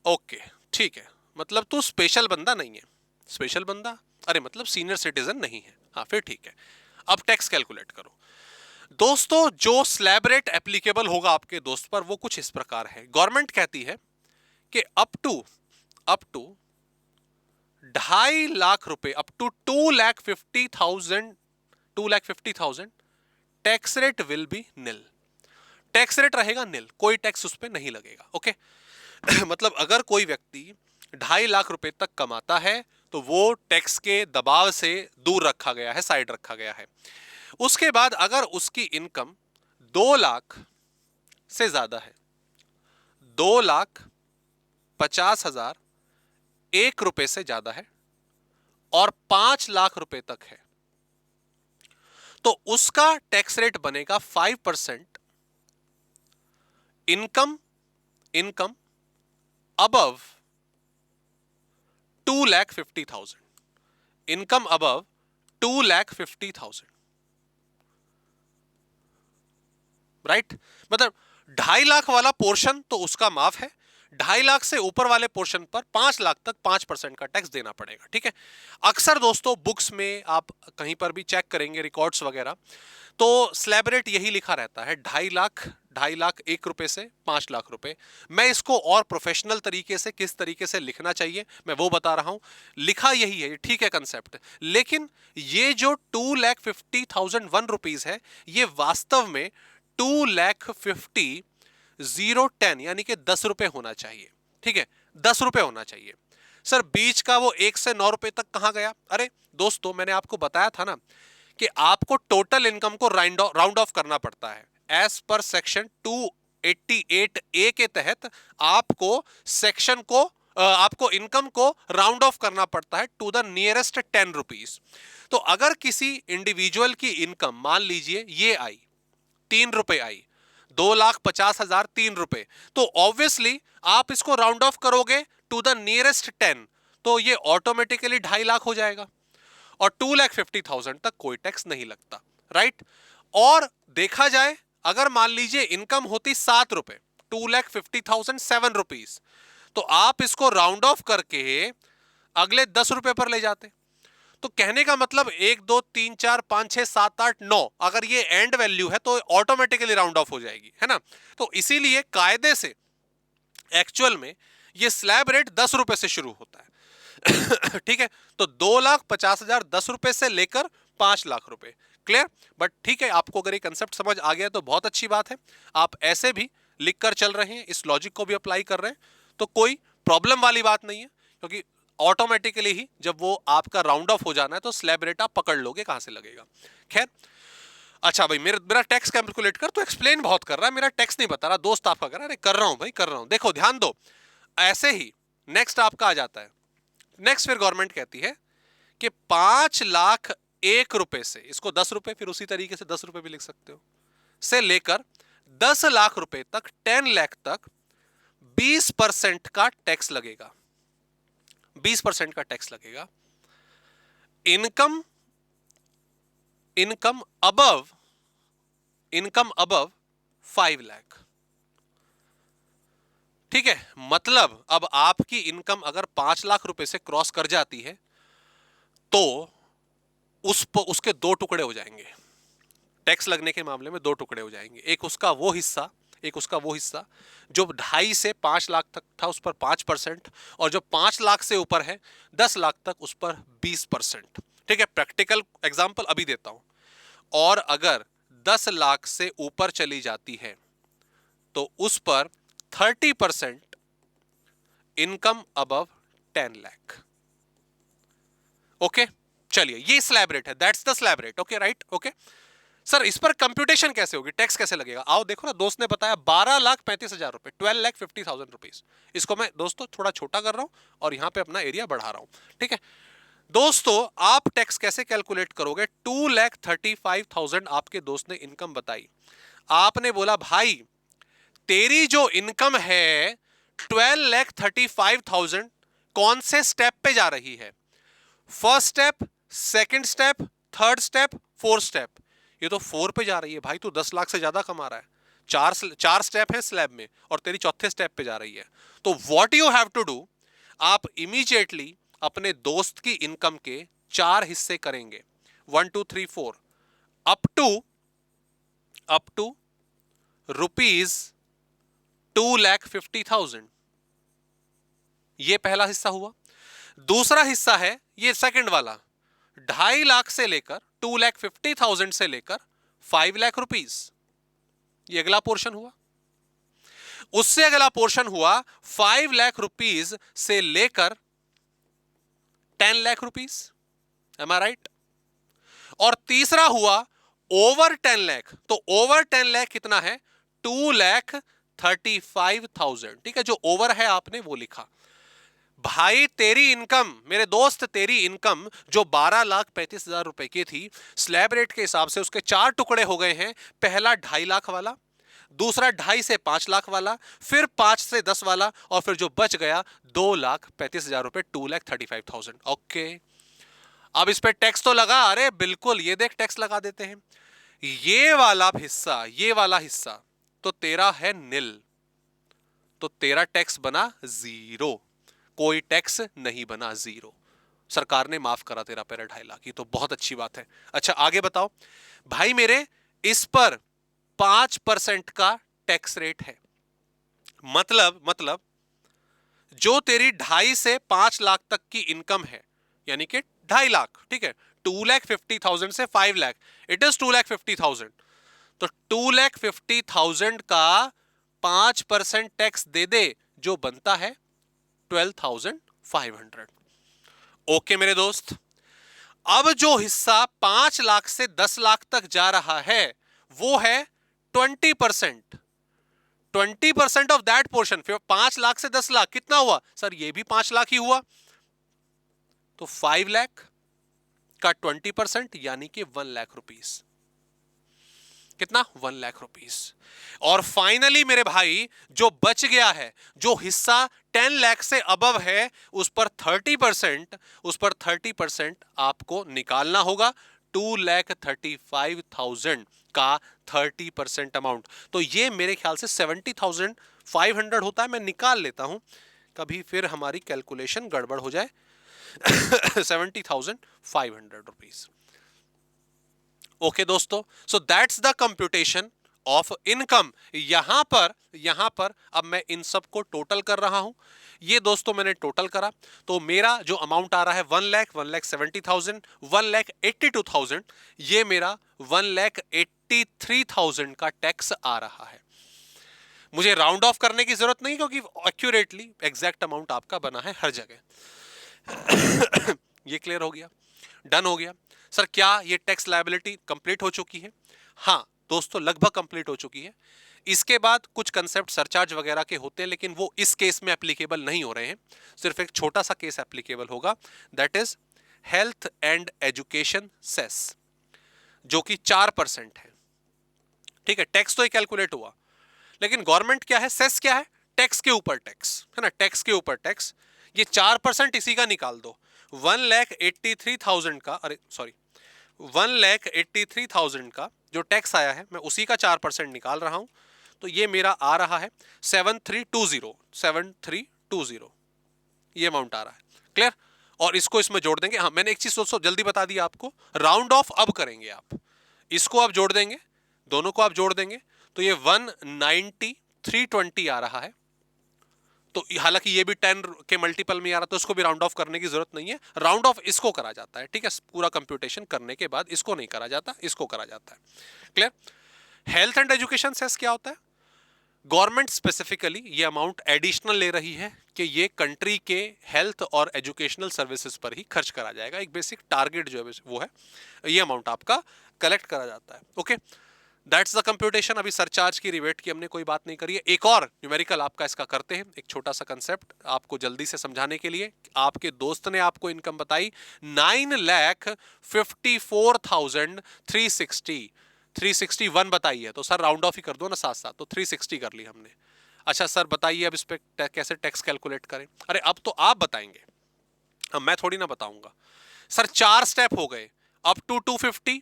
ओके ठीक है, मतलब तू स्पेशल बंदा नहीं है। स्पेशल बंदा, अरे मतलब सीनियर सिटीजन नहीं है। हाँ फिर ठीक है, अब टैक्स कैलकुलेट करो। दोस्तों, जो स्लैब रेट एप्लीकेबल होगा आपके दोस्त पर वो कुछ इस प्रकार है। गवर्नमेंट कहती है कि अप टू 2.5 लाख रुपए, up to 2,50,000 tax rate will be nil. Tax rate रहेगा निल, कोई टैक्स उस पर नहीं लगेगा। ओके मतलब अगर कोई व्यक्ति 2.5 लाख रुपए तक कमाता है तो वो टैक्स के दबाव से दूर रखा गया है, साइड रखा गया है। उसके बाद अगर उसकी इनकम 2 लाख से ज्यादा है, 2,50,001 रुपए से ज्यादा है, और 5 लाख रुपए तक है, तो उसका टैक्स रेट बनेगा 5% income above 2,50,000, income above 2,50,000, right. मतलब 2.5 लाख वाला पोर्शन तो उसका माफ है, 2.5 लाख से ऊपर वाले पोर्शन पर 5 लाख तक 5% का टैक्स देना पड़ेगा, ठीक है। अक्सर दोस्तों बुक्स में आप कहीं पर भी चेक करेंगे रिकॉर्ड्स वगैरह, तो स्लैब रेट यही लिखा रहता है 2.5 लाख 1 रुपए से 5 लाख रुपए। मैं इसको और प्रोफेशनल तरीके से किस तरीके से लिखना चाहिए मैं वो बता रहा हूं। लिखा यही है, ठीक है कंसेप्ट, लेकिन ये जो 2,50,001 रुपीज है ये वास्तव में 2,50,010 यानी कि 10 रुपए होना चाहिए, ठीक है, 10 रुपए होना चाहिए। सर बीच का वो 1 से 9 रुपए तक कहां गया? अरे दोस्तों मैंने आपको बताया था ना कि आपको टोटल इनकम को राउंड ऑफ करना पड़ता है। एज पर सेक्शन 288A के तहत आपको सेक्शन को आपको इनकम को राउंड ऑफ करना पड़ता है टू द नियरेस्ट 10 रुपीज। तो अगर किसी इंडिविजुअल की इनकम मान लीजिए ये आई 3 रुपए आई, 2,50,000 3 रुपए, तो ऑब्वियसली आप इसको राउंड ऑफ करोगे टू द नियरेस्ट 10, तो ये ऑटोमेटिकली 2.5 लाख हो जाएगा और 2,50,000 तक कोई टैक्स नहीं लगता, राइट। और देखा जाए अगर मान लीजिए इनकम होती 7 रुपए, 2,50,007 रुपीज, तो आप इसको राउंड ऑफ करके अगले 10 रुपए पर ले जाते। तो कहने का मतलब 1 2 3 4 5 6 7 8 9, अगर ये एंड वैल्यू है तो ऑटोमेटिकली राउंड ऑफ हो जाएगी, है ना। तो इसीलिए कायदे से एक्चुअल में ये स्लैब रेट 10 रुपए से शुरू होता है ठीक है। तो 2,50,000 10 रुपए से लेकर 5 लाख रुपए, क्लियर। बट ठीक है, आपको अगर ये कंसेप्ट समझ आ गया तो बहुत अच्छी बात है। आप ऐसे भी लिखकर चल रहे हैं, इस लॉजिक को भी अप्लाई कर रहे हैं, तो कोई प्रॉब्लम वाली बात नहीं है, क्योंकि ऑटोमेटिकली ही जब वो आपका राउंड ऑफ हो जाना है तो स्लैब रेट आप पकड़ लोगे कहां से लगेगा। खैर अच्छा भाई, मेरा टैक्स कैलकुलेट कर, तो एक्सप्लेन बहुत कर रहा है, मेरा टैक्स नहीं बता रहा, दोस्त आपका कर रहा है। अरे कर रहा हूं भाई, कर रहा हूं, देखो ध्यान दो। ऐसे ही नेक्स्ट आपका आ जाता है, नेक्स्ट फिर गवर्नमेंट कहती है कि 5 लाख 1 रुपए से, इसको 10 रुपए, फिर उसी तरीके से 10 रुपए भी लिख सकते हो, से लेकर 10 लाख रुपए तक, 10 लाख तक 20% का टैक्स लगेगा, 20% का टैक्स लगेगा। इनकम इनकम अबव 5 लाख, ठीक है। मतलब अब आपकी इनकम अगर 5 लाख रुपए से क्रॉस कर जाती है तो उसके 2 टुकड़े हो जाएंगे, टैक्स लगने के मामले में 2 टुकड़े हो जाएंगे। एक उसका वो हिस्सा जो 2.5 से 5 लाख तक था उस पर 5%, और जो 5 लाख से ऊपर है 10 लाख तक उस पर 20%, ठीक है। प्रैक्टिकल एग्जांपल अभी देता हूं। और अगर 10 लाख से ऊपर चली जाती है तो उस पर 30% इनकम अबव 10 लाख। ओके, चलिए ये स्लैब रेट है, that's the slab rate, okay right, okay. Sir इस पर कंप्यूटेशन कैसे होगी, टैक्स कैसे लगेगा? आओ देखो ना, दोस्त ने बताया 12,35,000 रुपए, 12,50,000 रुपीज। इसको मैं दोस्तों थोड़ा छोटा कर रहा हूं और यहां पे अपना एरिया बढ़ा रहा हूं, ठीक है। दोस्तों आप टैक्स कैसे कैलकुलेट करोगे? 2,35,000 आपके दोस्त ने इनकम बताई, आपने बोला भाई तेरी जो इनकम है 12,35,000 कौन से स्टेप पे जा रही है? First step, second step, third step, fourth step. ये तो 4 पे जा रही है भाई, तू 10 लाख से ज्यादा कमा रहा है, चार स्टेप है स्लैब में और तेरी चौथे स्टेप पे जा रही है। तो what you have to do, आप इमीडिएटली अपने दोस्त की इनकम के 4 हिस्से करेंगे, 1 2 3 4, अप टू रुपीज 2,50,000। ये पहला हिस्सा हुआ। दूसरा हिस्सा है ये सेकंड वाला, 2.5 लाख से लेकर 2,50,000 से लेकर 5 लाख रुपीज, ये अगला पोर्शन हुआ। उससे अगला पोर्शन हुआ 5 लाख रुपीज से लेकर 10 लाख रुपीज, एम आई राइट? और तीसरा हुआ ओवर 10 लाख। तो ओवर 10 लाख कितना है? 2,35,000, ठीक है। जो ओवर है आपने वो लिखा। भाई तेरी इनकम, मेरे दोस्त तेरी इनकम जो 12,35,000 रुपए की थी, स्लैब रेट के हिसाब से उसके 4 टुकड़े हो गए हैं। पहला 2.5 लाख वाला, दूसरा 2.5 से 5 लाख वाला, फिर 5 से 10 वाला, और फिर जो बच गया 2,35,000 रुपए, 2,35,000। ओके, अब इस पे टैक्स तो लगा, अरे बिल्कुल, ये देख टैक्स लगा देते हैं। ये वाला हिस्सा, ये वाला हिस्सा तो तेरा है नील, तो तेरा टैक्स बना 0, कोई टैक्स नहीं बना, 0। सरकार ने माफ करा तेरा पैरा 2.5 लाख, ये तो बहुत अच्छी बात है। अच्छा आगे बताओ भाई मेरे, इस पर 5% का टैक्स रेट है। मतलब जो तेरी 2.5 से 5 लाख तक की इनकम है, यानी कि 2.5 लाख, ठीक है, 2,50,000 से 5 लाख, इट इज 2,50,000। तो 2,50,000 का 5% टैक्स दे दे, जो बनता है 12,500। ओके मेरे दोस्त, अब जो हिस्सा 5 लाख से 10 लाख तक जा रहा है वो है 20%। 20% ऑफ दैट पोर्शन, फिर 5 लाख से 10 लाख कितना हुआ सर? ये भी 5 लाख ही हुआ, तो 5 लाख का 20% यानी कि 1 लाख रुपीस। कितना? 1 लाख रुपीस। और फाइनली मेरे भाई जो बच गया है, जो हिस्सा 10 लाख से अबव है, उस पर 30% आपको निकालना होगा। 2,35,000 का 30% अमाउंट, तो ये मेरे ख्याल से 70,500 होता है। मैं निकाल लेता हूं, कभी फिर हमारी कैलकुलेशन गड़बड़ हो जाए। 70,500 रुपीस। ओके दोस्तों, so that's the computation of income. यहां पर अब मैं इन सब को टोटल कर रहा हूं। ये दोस्तों मैंने टोटल करा, तो मेरा जो अमाउंट आ रहा है 1,70,000, 1,82,000, ये मेरा 1,83,000 का टैक्स आ रहा है। मुझे राउंड ऑफ करने की जरूरत नहीं, क्योंकि एक्यूरेटली एग्जैक्ट अमाउंट आपका बना है हर जगह। ये क्लियर हो गया, डन हो गया। सर क्या ये टैक्स लायबिलिटी कंप्लीट हो चुकी है? हाँ दोस्तों, लगभग कंप्लीट हो चुकी है। इसके बाद कुछ कंसेप्ट सरचार्ज वगैरह के होते हैं, लेकिन वो इस केस में एप्लीकेबल नहीं हो रहे हैं। सिर्फ एक छोटा सा केस एप्लीकेबल होगा, that is health and education cess, जो कि 4% है। ठीक है, टैक्स तो ही कैलकुलेट हुआ, लेकिन गवर्नमेंट क्या है, सेस क्या है? टैक्स के ऊपर टैक्स, है ना, टैक्स के ऊपर टैक्स। ये 4% इसी का निकाल दो। 1,83,000 का, अरे सॉरी, 1,83,000 का जो टैक्स आया है, मैं उसी का 4% निकाल रहा हूं। तो ये मेरा आ रहा है 7,320 ये अमाउंट आ रहा है। क्लियर? और इसको इसमें जोड़ देंगे। हाँ, मैंने एक चीज दोस्तों जल्दी बता दी आपको, राउंड ऑफ अब करेंगे आप, इसको आप जोड़ देंगे, दोनों को आप जोड़ देंगे, तो ये 190,320 आ रहा है। तो हालांकि ये भी 10 के मल्टीपल में आ रहा, तो इसको भी राउंड ऑफ करने की जरूरत नहीं है। राउंड ऑफ इसको करा जाता है, ठीक है, पूरा कंप्यूटेशन करने के बाद इसको नहीं करा जाता, इसको करा जाता है। Clear? Health and education cess क्या होता है? गवर्नमेंट स्पेसिफिकली ये अमाउंट एडिशनल ले रही है कि ये कंट्री के हेल्थ और एजुकेशनल सर्विसेज पर ही खर्च करा जाएगा। एक बेसिक टारगेट जो है वो है, ये अमाउंट आपका कलेक्ट करा जाता है। Okay, that's the computation. अभी सरचार्ज की, रिवेट की हमने कोई बात नहीं करी है। एक और न्यूमेरिकल आपका इसका करते हैं, एक छोटा सा कंसेप्ट आपको जल्दी से समझाने के लिए। आपके दोस्त ने आपको इनकम बताई 9,54,360, 361 बताई है, तो सर राउंड ऑफ ही कर दो ना साथ साथ, तो 360 कर ली हमने। अच्छा सर बताइए अब इस पे कैसे टैक्स कैलकुलेट करें? अरे अब तो आप बताएंगे, अब मैं थोड़ी ना बताऊंगा। सर 4 स्टेप हो गए, अप टू 250,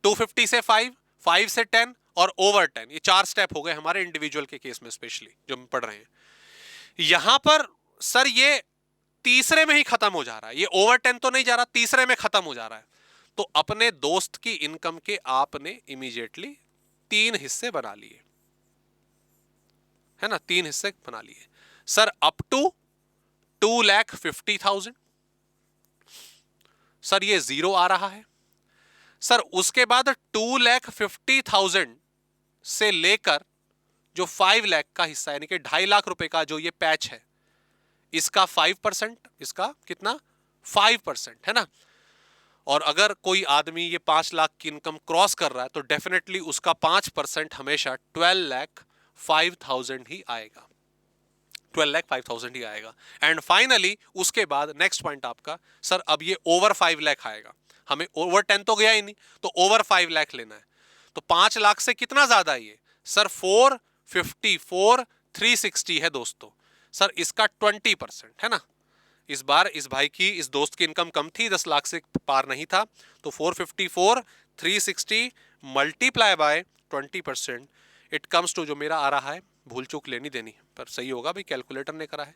250 से 5, 5 से 10 और ओवर 10। ये 4 स्टेप हो गए हमारे इंडिविजुअल के केस में, स्पेशली जो हम पढ़ रहे हैं। यहां पर सर ये तीसरे में ही खत्म हो जा रहा है, ये ओवर 10 तो नहीं जा रहा, तीसरे में खत्म हो जा रहा है। तो अपने दोस्त की इनकम के आपने इमीडिएटली 3 हिस्से बना लिए, है ना, 3 हिस्से बना लिए। सर अप टू 2,50,000, सर ये 0 आ रहा है। सर उसके बाद 2,50,000 से लेकर जो 5 लाख का हिस्सा, यानी कि 2.5 लाख रुपए का जो ये पैच है, इसका 5%, इसका कितना? 5%, है ना। और अगर कोई आदमी ये 5 लाख की इनकम क्रॉस कर रहा है, तो डेफिनेटली उसका 5% हमेशा 12,05,000 ही आएगा, 12,05,000 ही आएगा। एंड फाइनली उसके बाद नेक्स्ट पॉइंट आपका, सर अब ये ओवर 5 लाख आएगा, हमें ओवर 10 तो गया ही नहीं, तो ओवर 5 लाख लेना है। तो 5 लाख से कितना ज्यादा है ये? सर 454 360 है दोस्तों। सर इसका 20% है ना। इस बार इस भाई की, इस दोस्त की इनकम कम थी, 10 लाख से पार नहीं था, तो 454 360 multiply by 20%, it comes to, जो मेरा आ रहा है, भूल चूक लेनी देनी पर सही होगा भाई, कैलकुलेटर ने करा है,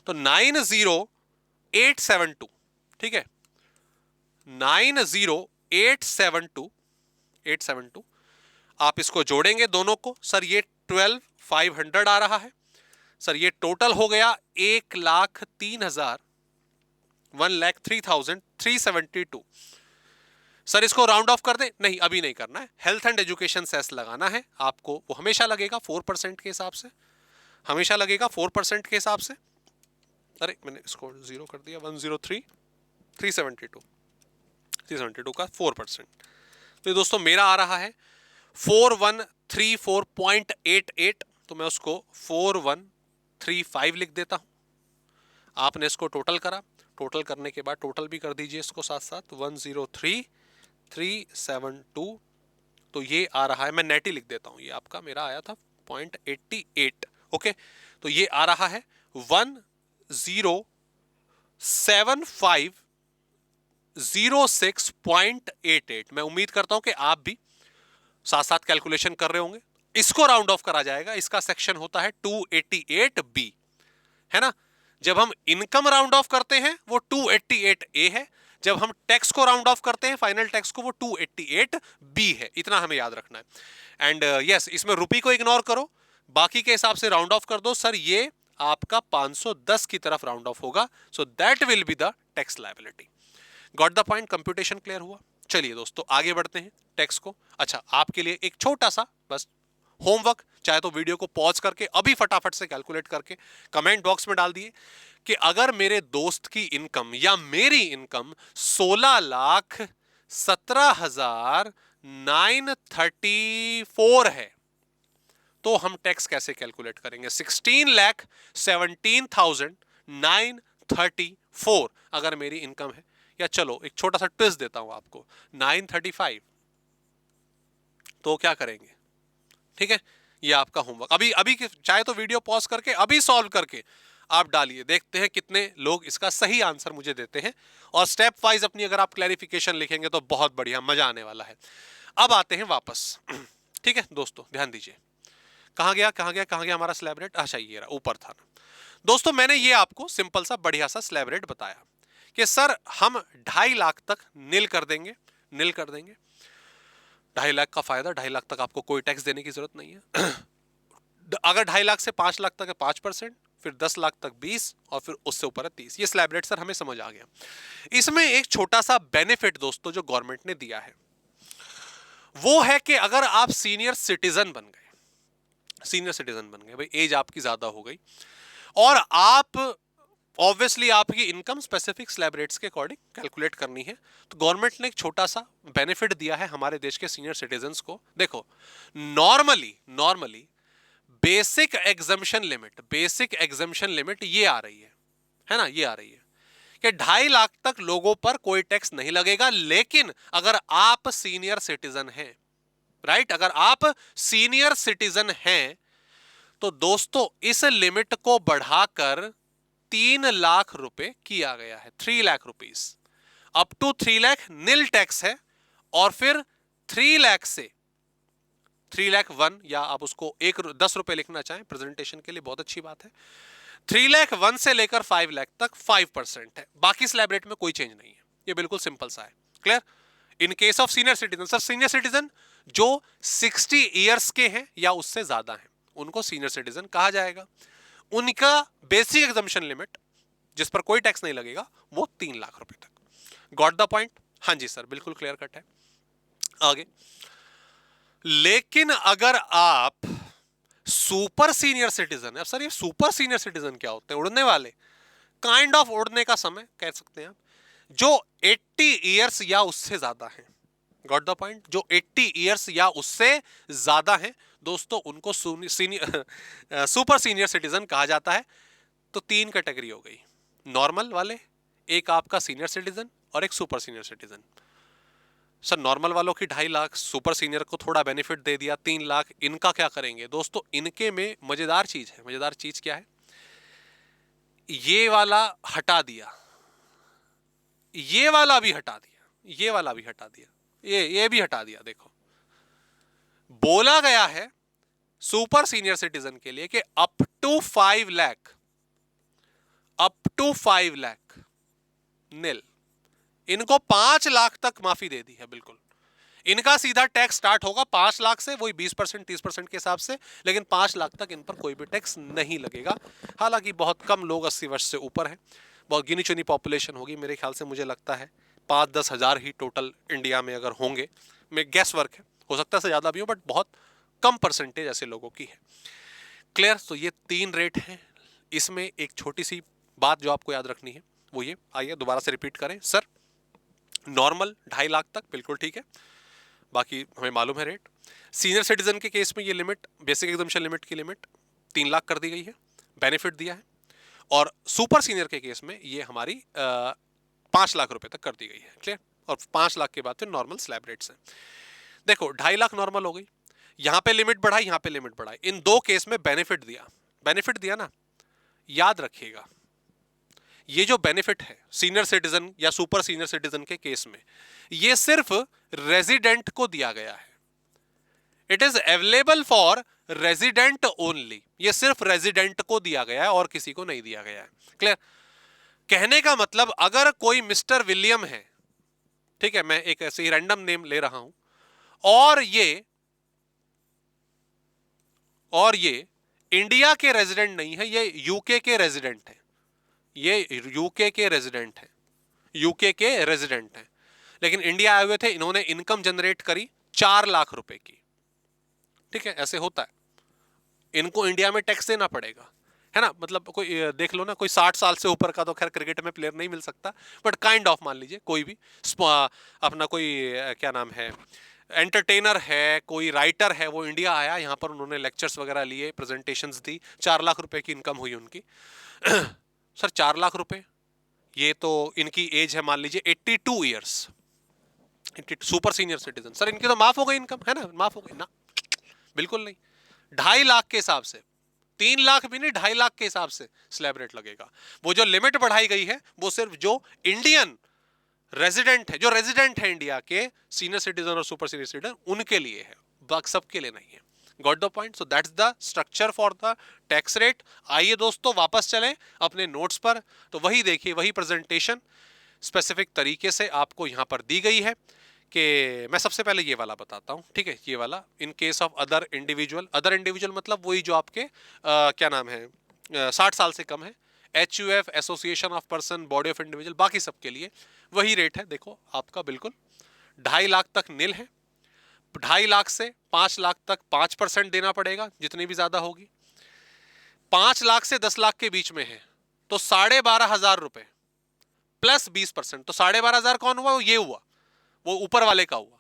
तो 90872, ठीक है, 90872 872। आप इसको जोड़ेंगे दोनों को, सर ये 12500 आ रहा है। सर ये टोटल हो गया 1,03,000 1,03,372। सर इसको राउंड ऑफ कर दे? नहीं, अभी नहीं करना है, हेल्थ एंड एजुकेशन सेस लगाना है आपको, वो हमेशा लगेगा 4% के हिसाब से, हमेशा लगेगा 4% के हिसाब से। अरे मैंने इसको 0 कर दिया, 103 372 372 का 4%। तो ये दोस्तों मेरा आ रहा है 4134.88, तो मैं उसको 4135 लिख देता हूं। आपने इसको टोटल करा, टोटल करने के बाद टोटल भी कर दीजिए इसको साथ साथ, 103,372, तो ये आ रहा है, मैं नेट ही लिख देता हूं, ये आपका मेरा आया था 0.88। ओके, तो ये आ रहा है 107506.88। मैं उम्मीद करता हूं कि आप भी साथ साथ कैलकुलेशन कर रहे होंगे। इसको राउंड ऑफ करा जाएगा, इसका सेक्शन होता है 288B, है ना। जब हम इनकम राउंड ऑफ करते हैं वो 288A है, जब हम टैक्स को राउंड ऑफ करते हैं, फाइनल टैक्स को, वो 288B है। इतना हमें याद रखना है। एंड यस, इसमें रुपी को इग्नोर करो, बाकी के हिसाब से राउंड ऑफ कर दो। सर ये आपका 510 की तरफ राउंड ऑफ होगा, so that will be the tax liability. Got the point? Computation clear हुआ? चलिए दोस्तों आगे बढ़ते हैं टैक्स को। अच्छा, आपके लिए एक छोटा सा बस होमवर्क, चाहे तो वीडियो को पॉज करके अभी फटाफट से कैलकुलेट करके कमेंट बॉक्स में डाल दिए कि अगर मेरे दोस्त की इनकम या मेरी इनकम 16,17,934 है, तो हम टैक्स कैसे कैलकुलेट करेंगे? 16,17,934 अगर मेरी इनकम है, या चलो एक छोटा सा ट्विस्ट देता हूं आपको, 935, तो क्या करेंगे? ठीक है, ये आपका होमवर्क। अभी अभी चाहे तो वीडियो पॉज करके अभी सॉल्व करके आप डालिए, देखते हैं कितने लोग इसका सही आंसर मुझे देते हैं, और स्टेप वाइज अपनी अगर आप क्लैरिफिकेशन लिखेंगे तो बहुत बढ़िया, मजा आने वाला है। अब आते हैं वापस। ठीक है दोस्तों, ध्यान दीजिए, कहां गया हमारा स्लैब रेट? अच्छा, ये रहा, ऊपर था ना। दोस्तों मैंने ये आपको सिंपल सा बढ़िया सा स्लैब रेट बताया कि सर हम 2.5 लाख तक नील कर देंगे, 2.5 लाख का फायदा, 2.5 लाख तक आपको कोई टैक्स देने की जरूरत नहीं है। अगर 2.5 लाख से 5 लाख तक है 5%, फिर 10 लाख तक 20, और फिर उससे ऊपर है 30। ये स्लैब रेट सर हमें समझ आ गया। इसमें एक छोटा सा बेनिफिट दोस्तों जो गवर्नमेंट ने दिया है, वो है कि अगर आप सीनियर सिटीजन बन गए, भाई एज आपकी ज्यादा हो गई, और आप ऑब्वियसली आपकी इनकम स्पेसिफिक स्लैब रेट्स के अकॉर्डिंग कैलकुलेट करनी है, तो गवर्नमेंट ने एक छोटा सा बेनिफिट दिया है हमारे देश के सीनियर सिटीजन्स को। देखो, नॉर्मली बेसिक एग्जम्पशन लिमिट ये आ रही है ना, ये आ रही है कि 2.5 लाख तक लोगों पर कोई टैक्स नहीं लगेगा। लेकिन अगर आप सीनियर सिटीजन हैं, राइट, अगर आप सीनियर सिटीजन हैं, तो दोस्तों इस लिमिट को बढ़ाकर 3 लाख रुपए किया गया है, 3 lakh rupees. Up to 3 lakh nil tax है, और फिर 3 लाख से 3 लाख 1, या आप उसको 10 रुपए लिखना चाहें प्रेजेंटेशन के लिए, बहुत अच्छी बात है। 3 लाख 1 से लेकर 5 लाख तक 5% है, बाकी स्लैब रेट में कोई चेंज नहीं है। ये बिल्कुल सिंपल सा है, clear. In case of senior citizen, sir senior citizen जो 60 ईयर्स के हैं या उससे ज्यादा हैं, उनको सीनियर सिटीजन कहा जाएगा। उनका बेसिक एग्जम्पशन लिमिट, जिस पर कोई टैक्स नहीं लगेगा, वो 3 लाख रुपए तक। Got the point? हाँ जी सर, बिल्कुल क्लियर कट है। आगे, लेकिन अगर आप सुपर सीनियर सिटीजन है, अब सर ये सुपर सीनियर सिटीजन क्या होते हैं? उड़ने वाले, काइंड ऑफ उड़ने का समय कह सकते हैं आप, जो 80 ईयर्स या उससे ज्यादा हैं। Got the point? जो 80 ईयर्स या उससे ज्यादा हैं दोस्तों, उनको सुपर सीनियर सिटीजन कहा जाता है। तो 3 कैटेगरी हो गई, नॉर्मल वाले, एक आपका सीनियर सिटीजन, और एक super senior citizen. Sir normal वालों की 2.5 लाख, सुपर सीनियर को थोड़ा बेनिफिट दे दिया 3 लाख, इनका क्या करेंगे? दोस्तों इनके में मजेदार चीज है। मजेदार चीज क्या है? ये वाला हटा दिया, ये वाला भी हटा दिया, ये वाला भी हटा दिया, ये भी हटा दिया। देखो बोला गया है सुपर सीनियर सिटीजन के लिए कि up to 5 lakh, up to 5 lakh nil. इनको 5 लाख तक माफी दे दी है। बिल्कुल इनका सीधा टैक्स स्टार्ट होगा 5 लाख से, वही 20% 30% के हिसाब से, लेकिन 5 लाख तक इन पर कोई भी टैक्स नहीं लगेगा। हालांकि बहुत कम लोग 80 वर्ष से ऊपर हैं, बहुत गिनी चुनी पॉपुलेशन होगी। मेरे ख्याल से मुझे लगता है 5-10 हजार ही टोटल इंडिया में अगर होंगे, में गैस वर्क है, हो सकता है से ज्यादा भी हो, बट बहुत कम परसेंटेज ऐसे लोगों की है। क्लियर? तो ये 3 रेट हैं। इसमें एक छोटी सी बात जो आपको याद रखनी है वो ये, आइए दोबारा से रिपीट करें। सर नॉर्मल 2.5 लाख तक बिल्कुल ठीक है, बाकी हमें मालूम है रेट। सीनियर सिटीजन के केस में ये लिमिट, बेसिक एग्जम्पशन लिमिट की लिमिट 3 लाख कर दी गई है, बेनिफिट दिया है। और सुपर सीनियर के केस में ये हमारी 5 लाख रुपए तक कर दी गई है। क्लियर? और 5 लाख के बाद फिर नॉर्मल स्लैब रेट्स हैं। देखो 2.5 लाख नॉर्मल हो गई, यहां पे लिमिट बढ़ाई, यहां पे लिमिट बढ़ाई, इन दो केस में बेनिफिट दिया। बेनिफिट दिया ना, याद रखिएगा ये जो बेनिफिट है सीनियर सिटीजन या सुपर सीनियर सिटीजन के केस में, ये सिर्फ रेजिडेंट को दिया गया है। It is available for resident only. ये सिर्फ रेजिडेंट को दिया गया है और किसी को नहीं दिया गया है। क्लियर? कहने का मतलब अगर कोई मिस्टर विलियम है, ठीक है, मैं एक ऐसे ही रैंडम नेम ले रहा हूं, और ये इंडिया के रेजिडेंट नहीं है, ये यूके के रेजिडेंट है, ये यूके के रेजिडेंट है, यूके के रेजिडेंट है, लेकिन इंडिया आए हुए थे, इन्होंने इनकम जनरेट करी 4 लाख रुपए की। ठीक है, ऐसे होता है, इनको इंडिया में टैक्स देना पड़ेगा, है ना। मतलब कोई देख लो ना, कोई 60 साल से ऊपर का तो खैर क्रिकेट में प्लेयर नहीं मिल सकता, बट काइंड ऑफ मान लीजिए कोई भी अपना कोई क्या नाम है, एंटरटेनर है, कोई राइटर है, वो इंडिया आया, यहाँ पर उन्होंने लेक्चर्स वगैरह लिए, प्रेजेंटेशंस दी, 4 लाख रुपए की इनकम हुई उनकी। सर 4 लाख रुपए, ये तो इनकी एज है मान लीजिए 82 years, super senior citizen, sir इनकी तो माफ हो गई इनकम, है ना, माफ हो गई ना? बिल्कुल नहीं। 2.5 लाख के हिसाब से, 3 लाख भी नहीं, 2.5 लाख के हिसाब से स्लैब रेट लगेगा। वो जो लिमिट बढ़ाई गई है वो सिर्फ जो इंडियन रेजिडेंट है, जो रेजिडेंट है इंडिया के, सीनियर सिटीजन और सुपर सीनियर सिटीजन, उनके लिए है, बाकी सबके लिए नहीं है। Got the point? So that's the structure for the tax rate. आइए दोस्तों वापस चलें अपने नोट्स पर, तो वही देखिए, वही प्रेजेंटेशन स्पेसिफिक तरीके से आपको यहां पर दी गई है कि मैं सबसे पहले ये वाला बताता हूं, ठीक है, ये वाला in case of other individual मतलब वही जो आपके क्या नाम है 60 साल से कम है, HUF association of person, body of individual, बाकी सबके लिए वही रेट है। देखो आपका बिल्कुल 2.5 लाख तक नील है, 2.5 लाख से 5 लाख तक 5% देना पड़ेगा, जितनी भी ज्यादा होगी। 5 लाख से 10 लाख के बीच में है तो 12,500 रुपए प्लस 20%, तो 12,500 कौन हुआ? ये हुआ, वो ऊपर वाले का हुआ।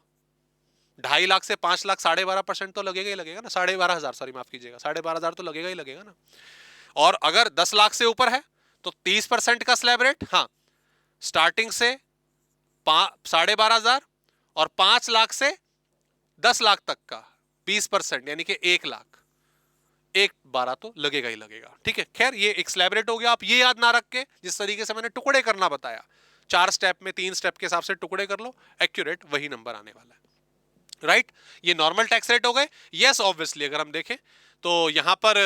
2.5 लाख से 5 लाख 12.5% तो लगेगा ही लगेगा ना, 12,500, सॉरी माफ कीजिएगा, 12,500 तो लगेगा ही लगेगा ना। और अगर 10 लाख से ऊपर है तो 30% का स्लैब रेट, हाँ, स्टार्टिंग से 12,500, और 5 लाख से 10 लाख तक का 20%, यानी कि 1 लाख, 1,12 तो लगेगा ही लगेगा। ठीक है, खैर ये एक स्लैब रेट हो गया। आप ये याद ना रख के, जिस तरीके से मैंने टुकड़े करना बताया, 4 स्टेप में 3 स्टेप के हिसाब से टुकड़े कर लो, एक्यूरेट वही नंबर आने वाला है। राइट? ये नॉर्मल टैक्स रेट हो गए। यस ऑब्वियसली अगर हम देखें तो यहां पर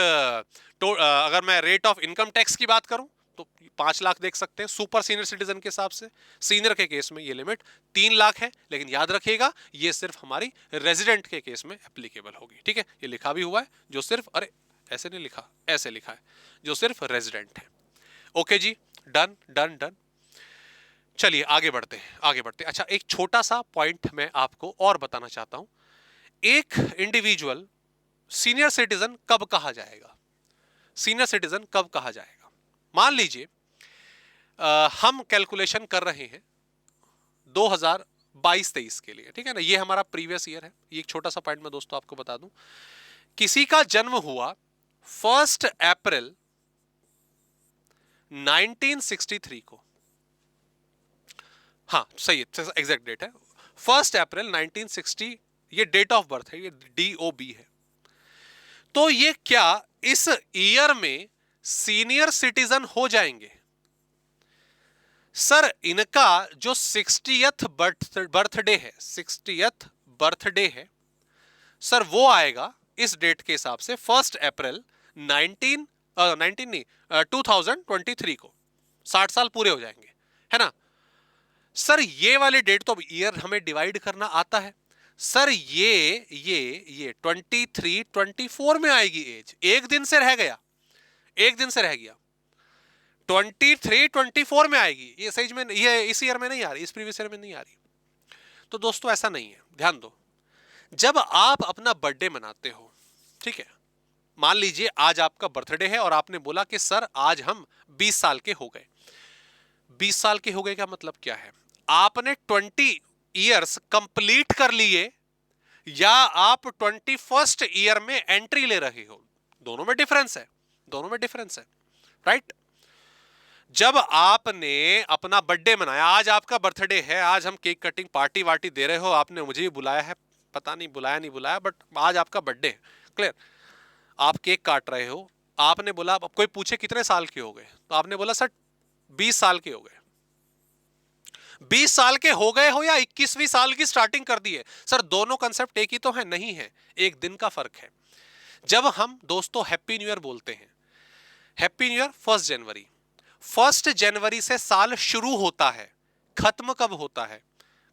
अगर मैं रेट ऑफ इनकम टैक्स की बात करूं तो 5 लाख देख सकते हैं सुपर सीनियर सिटीजन के हिसाब से। सीनियर के केस में ये लिमिट 3 लाख है, लेकिन याद रखिएगा ये सिर्फ हमारी रेजिडेंट के केस में एप्लीकेबल होगी। ठीक है, ये लिखा भी हुआ है, जो सिर्फ, अरे ऐसे नहीं लिखा, ऐसे लिखा है, जो सिर्फ रेजिडेंट है। ओके जी, डन डन डन। चलिए आगे बढ़ते हैं, आगे बढ़ते हैं। अच्छा, एक छोटा सा पॉइंट मैं आपको और बताना चाहता हूं। एक इंडिविजुअल सीनियर सिटीजन कब कहा जाएगा? सीनियर सिटीजन कब कहा जाएगा? मान लीजिए हम कैलकुलेशन कर रहे हैं 2022-23 के लिए, ठीक है ना, ये हमारा प्रीवियस ईयर है। ये एक छोटा सा पॉइंट मैं दोस्तों आपको बता दूं, किसी का जन्म हुआ 1 अप्रैल 1963 को, हाँ सही है, एग्जैक्ट डेट है, 1 अप्रैल 1960 ये डेट ऑफ बर्थ है, ये DOB है। तो ये क्या इस ईयर में सीनियर सिटीजन हो जाएंगे? सर इनका जो 60th बर्थडे है, 60th बर्थडे है सर, वो आएगा इस डेट के हिसाब से 1 अप्रैल 2023 को 60 साल पूरे हो जाएंगे, है ना सर। ये वाले डेट तो ईयर हमें डिवाइड करना आता है सर। ये 23 24 में आएगी एज, एक दिन से रह गया, एक दिन से रह गया। 23 24 में आएगी ये सही में, ये इस ईयर में नहीं आ रही, इस प्रीवियस ईयर में नहीं आ रही। तो दोस्तों ऐसा नहीं है, ध्यान दो। जब आप अपना बर्थडे मनाते हो, ठीक है, मान लीजिए आज आपका बर्थडे है और आपने बोला कि सर आज हम 20 साल के हो गए। 20 साल के हो गए का मतलब क्या है? आपने 20 इयर्स कंप्लीट कर लिए या आप 21st ईयर में एंट्री ले रहे हो, दोनों में डिफरेंस है, दोनों में डिफरेंस है, राइट। जब आपने अपना बर्थडे मनाया, आज आपका बर्थडे है, आज हम केक कटिंग पार्टी वार्टी दे रहे हो, आपने मुझे भी बुलाया है, पता नहीं बुलाया नहीं बुलाया, बट आज आपका बर्थडे है, क्लियर। आप केक काट रहे हो, आपने बोला, अब कोई पूछे कितने साल के हो गए, तो आपने बोला सर 20 साल के हो गए। 20 साल के हो गए हो या 21वीं साल की स्टार्टिंग कर दी है सर, दोनों कंसेप्ट एक ही तो है? नहीं है, एक दिन का फर्क है। जब हम दोस्तों हैप्पी न्यू ईयर बोलते हैं, हैप्पी न्यू ईयर 1 जनवरी, 1 जनवरी से साल शुरू होता है, खत्म कब होता है?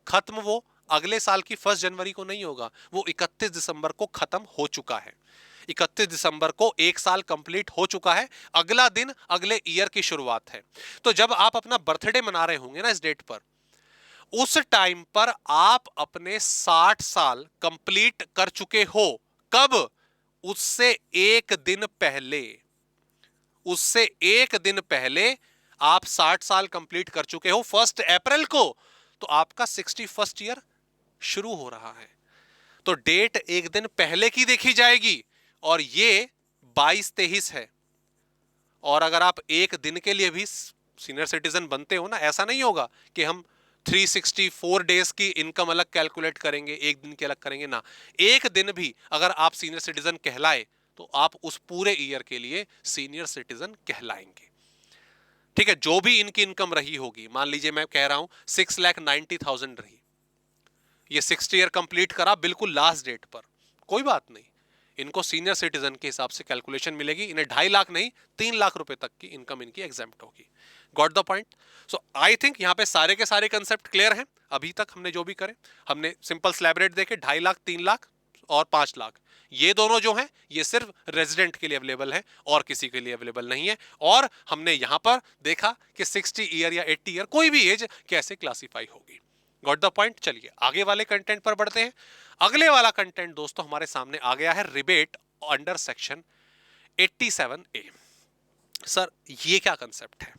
खत्म वो अगले साल की 1 जनवरी को नहीं होगा, वो 31 दिसंबर को खत्म हो चुका है। 31 दिसंबर को एक साल कंप्लीट हो चुका है, अगला दिन अगले ईयर की शुरुआत है। तो जब आप अपना बर्थडे मना रहे होंगे ना इस डेट पर, उस टाइम पर आप अपने 60 साल कंप्लीट कर चुके हो। कब? उससे एक दिन पहले, उससे एक दिन पहले आप 60 साल कंप्लीट कर चुके हो 1 अप्रैल को, तो आपका 61st ईयर शुरू हो रहा है। तो डेट एक दिन पहले की देखी जाएगी और ये 22-23 है। और अगर आप एक दिन के लिए भी सीनियर सिटीजन बनते हो ना, ऐसा नहीं होगा कि हम 364 डेज की इनकम अलग कैलकुलेट करेंगे, एक दिन की अलग करेंगे ना। एक दिन भी अगर आप सीनियर सिटीजन कहलाए तो आप उस पूरे ईयर के लिए सीनियर सिटीजन कहलाएंगे, ठीक है। जो भी इनकी इनकम रही होगी, मान लीजिए मैं कह रहा हूं 6,90,000 रही, ये 60 ईयर कंप्लीट करा बिल्कुल लास्ट डेट पर, कोई बात नहीं, इनको सीनियर सिटीजन के हिसाब से कैलकुलेशन मिलेगी। इन्हें 2.5 लाख नहीं 3 लाख रुपए तक की इनकम इनकी एग्जेम्प्ट होगी। Got the point? So I think यहां पे सारे के सारे कंसेप्ट क्लियर हैं। अभी तक हमने जो भी करे, हमने सिंपल स्लैब रेट देखे 2.5 लाख, 3 लाख और 5 लाख। ये दोनों जो हैं ये सिर्फ रेजिडेंट के लिए अवेलेबल है और किसी के लिए अवेलेबल नहीं है। और हमने यहां पर देखा कि 60 ईयर या 80 ईयर कोई भी एज कैसे क्लासीफाई होगी। Got the point? चलिए आगे वाले कंटेंट पर बढ़ते हैं। अगले वाला कंटेंट दोस्तों हमारे सामने आ गया है, rebate under section 87A। Sir ये क्या कंसेप्ट है?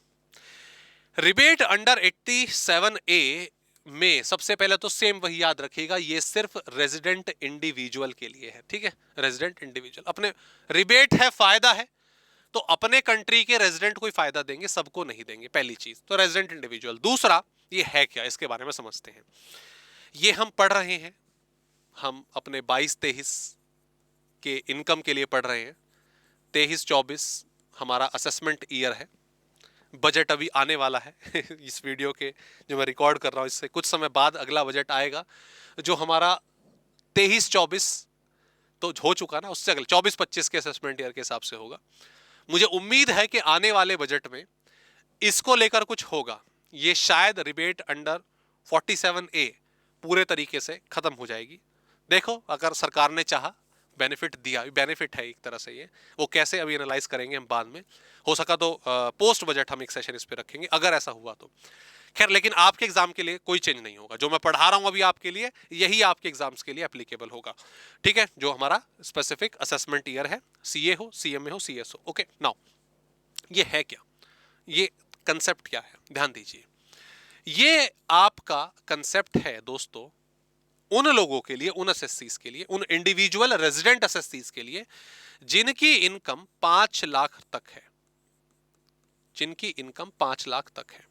रिबेट अंडर 87A में सबसे पहले तो सेम वही याद रखिएगा, ये सिर्फ रेजिडेंट इंडिविजुअल के लिए है, ठीक है। रेजिडेंट इंडिविजुअल अपने, रिबेट है फायदा है, तो अपने कंट्री के रेजिडेंट को ही फायदा देंगे, सबको नहीं देंगे, पहली चीज तो रेजिडेंट इंडिविजुअल। दूसरा ये है क्या, इसके बारे में समझते हैं। ये हम पढ़ रहे हैं, हम अपने 22-23 के इनकम के लिए पढ़ रहे हैं। 23-24 हमारा असेसमेंट ईयर है। बजट अभी आने वाला है इस वीडियो के जो मैं रिकॉर्ड कर रहा हूं इससे कुछ समय बाद अगला बजट आएगा, जो हमारा 23-24 तो हो चुका ना, उससे अगले 24-25 के असेसमेंट ईयर के हिसाब से होगा। मुझे उम्मीद है कि आने वाले बजट में इसको लेकर कुछ होगा। ये शायद रिबेट अंडर 47A पूरे तरीके से खत्म हो जाएगी। देखो अगर सरकार ने चाहा, बेनिफिट दिया, बेनिफिट है एक तरह से ये, वो कैसे अभी एनालाइज करेंगे हम बाद में। हो सका तो पोस्ट बजट हम एक सेशन इस पे रखेंगे अगर ऐसा हुआ तो। खैर लेकिन आपके एग्जाम के लिए कोई चेंज नहीं होगा, जो मैं पढ़ा रहा हूं अभी आपके लिए यही आपके एग्जाम्स के लिए एप्लीकेबल होगा, ठीक है। जो हमारा स्पेसिफिक असेसमेंट ईयर है, सीए हो, सीएमए हो, सीएस हो। ओके नाउ ये है क्या, ये कंसेप्ट क्या है, ध्यान दीजिए। ये आपका कंसेप्ट है दोस्तों उन लोगों के लिए, उन असेसीज के लिए, उन इंडिविजुअल रेजिडेंट असेसीज के लिए जिनकी इनकम 5 लाख तक है, जिनकी इनकम 5 लाख तक है।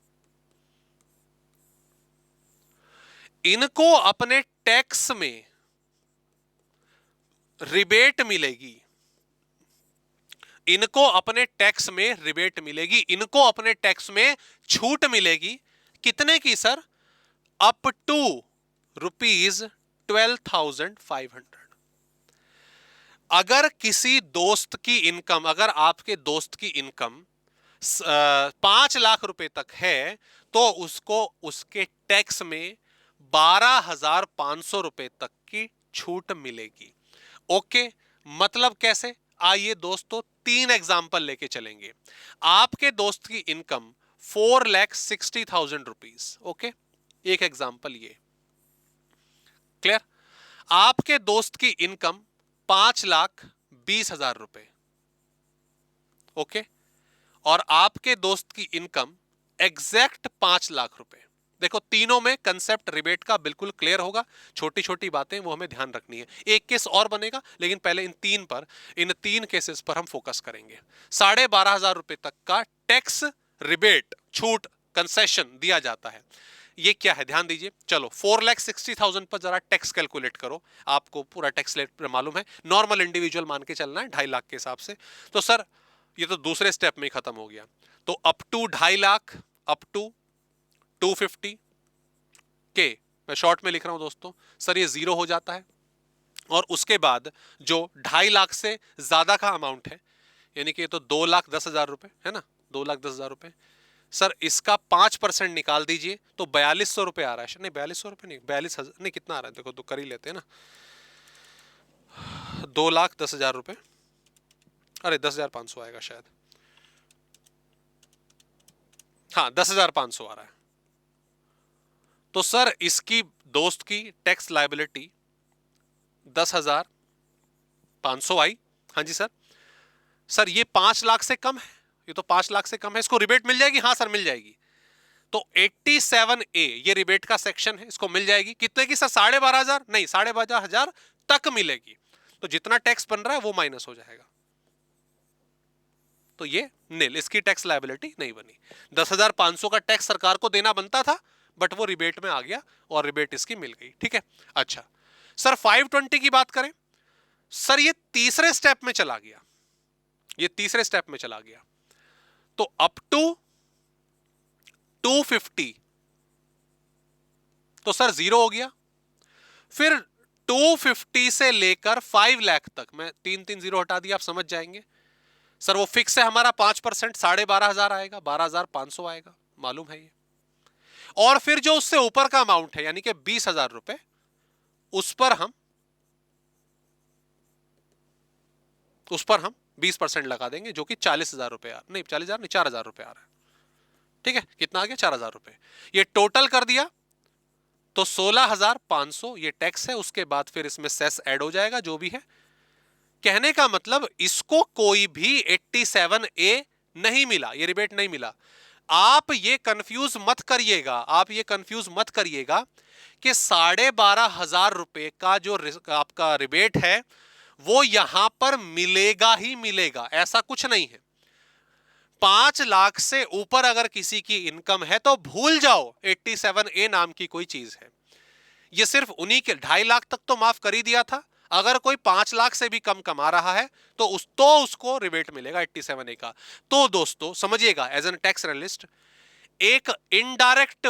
इनको अपने टैक्स में रिबेट मिलेगी, इनको अपने टैक्स में रिबेट मिलेगी, इनको अपने टैक्स में छूट मिलेगी। कितने की सर? Up to ₹12,500। अगर किसी दोस्त की इनकम, अगर आपके दोस्त की इनकम 5 लाख रुपए तक है तो उसको उसके टैक्स में 12,500 रुपए तक की छूट मिलेगी। ओके, मतलब कैसे? आइए दोस्तों 3 एग्जाम्पल लेके चलेंगे। आपके दोस्त की इनकम 4,60,000 रुपीज। ओके, एक एग्जाम्पल ये क्लियर। आपके दोस्त की इनकम 5,20,000 रुपए। ओके, और आपके दोस्त की इनकम एग्जैक्ट 5 लाख रुपए। देखो तीनों में कंसेप्ट रिबेट का बिल्कुल क्लियर होगा, छोटी छोटी बातें वो हमें ध्यान रखनी है। एक केस और बनेगा लेकिन पहले इन तीन केसेस पर हम फोकस करेंगे। 12,500 रुपए तक का टैक्स रिबेट, छूट, कंसेशन दिया जाता है। ये क्या है ध्यान दीजिए। चलो 4,60,000 पर जरा टैक्स कैलकुलेट करो। आपको पूरा टैक्स रेट मालूम है, नॉर्मल इंडिविजुअल मान के चलना है 2.5 लाख के हिसाब से। तो सर ये तो दूसरे स्टेप में ही खत्म हो गया। तो up to 2.5 lakh, up to 250 K, मैं शॉर्ट में लिख रहा हूं दोस्तों, सर ये जीरो हो जाता है। और उसके बाद जो 2.5 लाख से ज्यादा का अमाउंट है, यानी कि ये तो 2,10,000 रुपए है ना, 2,10,000 रुपए। सर इसका 5% निकाल दीजिए तो 4,200 रुपए आ रहा है। नहीं 4,200 रुपए नहीं, 42,000 नहीं, कितना आ रहा है देखो तो कर ही लेते हैं ना, 2,10,000 रुपए। अरे 10,500 आएगा शायद, हाँ 10,500 आ रहा है। तो सर इसकी दोस्त की टैक्स लायबिलिटी 10,500 आई। हाँ जी सर, सर ये 5 लाख से कम है, ये तो 5 लाख से कम है, इसको रिबेट मिल जाएगी? हाँ सर मिल जाएगी। तो 87A ये रिबेट का सेक्शन है, इसको मिल जाएगी। कितने की सर? 12,500 नहीं, 12,500 तक मिलेगी। तो जितना टैक्स बन रहा है वो माइनस हो जाएगा, तो ये नील, इसकी टैक्स लायबिलिटी नहीं बनी। 10,500 का टैक्स सरकार को देना बनता था, बट वो रिबेट में आ गया और रिबेट इसकी मिल गई। ठीक है, अच्छा सर 520 की बात करें। सर ये तीसरे स्टेप में चला गया, ये तीसरे स्टेप में चला गया। तो अप टू 250 तो सर जीरो हो गया। फिर 250 से लेकर 5 लाख तक, मैं 3 जीरो हटा दिया, आप समझ जाएंगे। सर वो फिक्स है हमारा 5%, 12,500 आएगा, 12,500 आएगा, मालूम है ये। और फिर जो उससे ऊपर का अमाउंट है यानी कि 20,000 रुपए, उस पर हम 20% लगा देंगे, जो कि 40,000 रुपए नहीं 40,000 नहीं 4,000 रुपए आ रहा है। ठीक है, कितना आ गया? 4,000 रुपए। ये टोटल कर दिया तो 16,500 ये टैक्स है। उसके बाद फिर इसमें सेस ऐड हो जाएगा जो भी है। कहने का मतलब इसको कोई भी 87A नहीं मिला, ये रिबेट नहीं मिला। आप ये कंफ्यूज मत करिएगा, आप ये कंफ्यूज मत करिएगा कि 12,500 रुपए का जो आपका रिबेट है वो यहां पर मिलेगा ही मिलेगा, ऐसा कुछ नहीं है। 5 लाख से ऊपर अगर किसी की इनकम है तो भूल जाओ 87A नाम की कोई चीज है। ये सिर्फ उन्हीं के 2.5 लाख तक तो माफ कर ही दिया था। अगर कोई 5 लाख से भी कम कमा रहा है तो उसको रिबेट मिलेगा 87A का। तो दोस्तों समझिएगा, एज एन टैक्स एनालिस्ट एक इनडायरेक्ट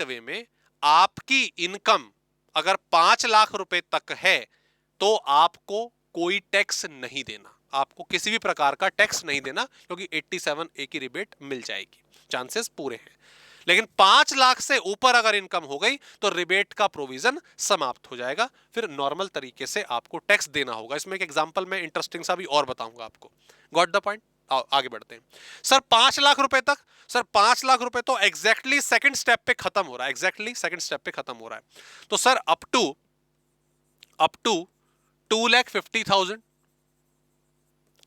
वे में आपकी इनकम अगर 5 लाख रुपए तक है तो आपको कोई टैक्स नहीं देना, आपको किसी भी प्रकार का टैक्स नहीं देना, क्योंकि 87A की रिबेट मिल जाएगी, चांसेस पूरे हैं। लेकिन 5 लाख से ऊपर अगर इनकम हो गई तो रिबेट का प्रोविजन समाप्त हो जाएगा, फिर नॉर्मल तरीके से आपको टैक्स देना होगा। इसमें एक एग्जांपल में इंटरेस्टिंग सा भी और बताऊंगा आपको। Got the point? आगे बढ़ते हैं। सर 5 लाख रुपए तक, सर 5 लाख रुपए तो एग्जैक्टली सेकंड स्टेप पे खत्म हो रहा है, एग्जैक्टली सेकंड स्टेप पे खत्म हो रहा है। तो सर अप टू 2,50,000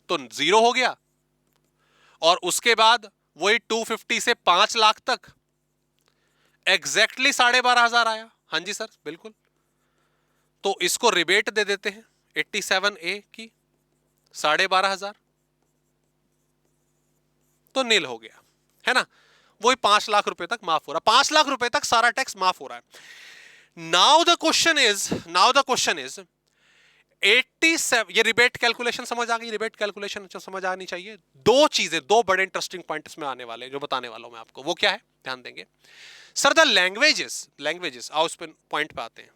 तो जीरो हो गया, और उसके बाद वही 250 से 5 लाख तक एग्जैक्टली 12,500 आया। हाँ जी सर बिल्कुल। तो इसको रिबेट दे देते हैं 87A की 12,500, तो नील हो गया, है ना। वही 5 लाख रुपए तक माफ हो रहा है, 5 लाख रुपए तक सारा टैक्स माफ हो रहा है। नाउ द क्वेश्चन इज 87, ये रिबेट कैलकुलेशन समझ आ गई, रिबेट कैलकुलेशन समझ आनी चाहिए। दो चीजें, दो बड़े इंटरेस्टिंग पॉइंट इसमें आने वाले जो बताने वाला हूं मैं आपको, वो क्या है ध्यान देंगे। सर द लैंग्वेजेस आओ उस पॉइंट पे आते हैं,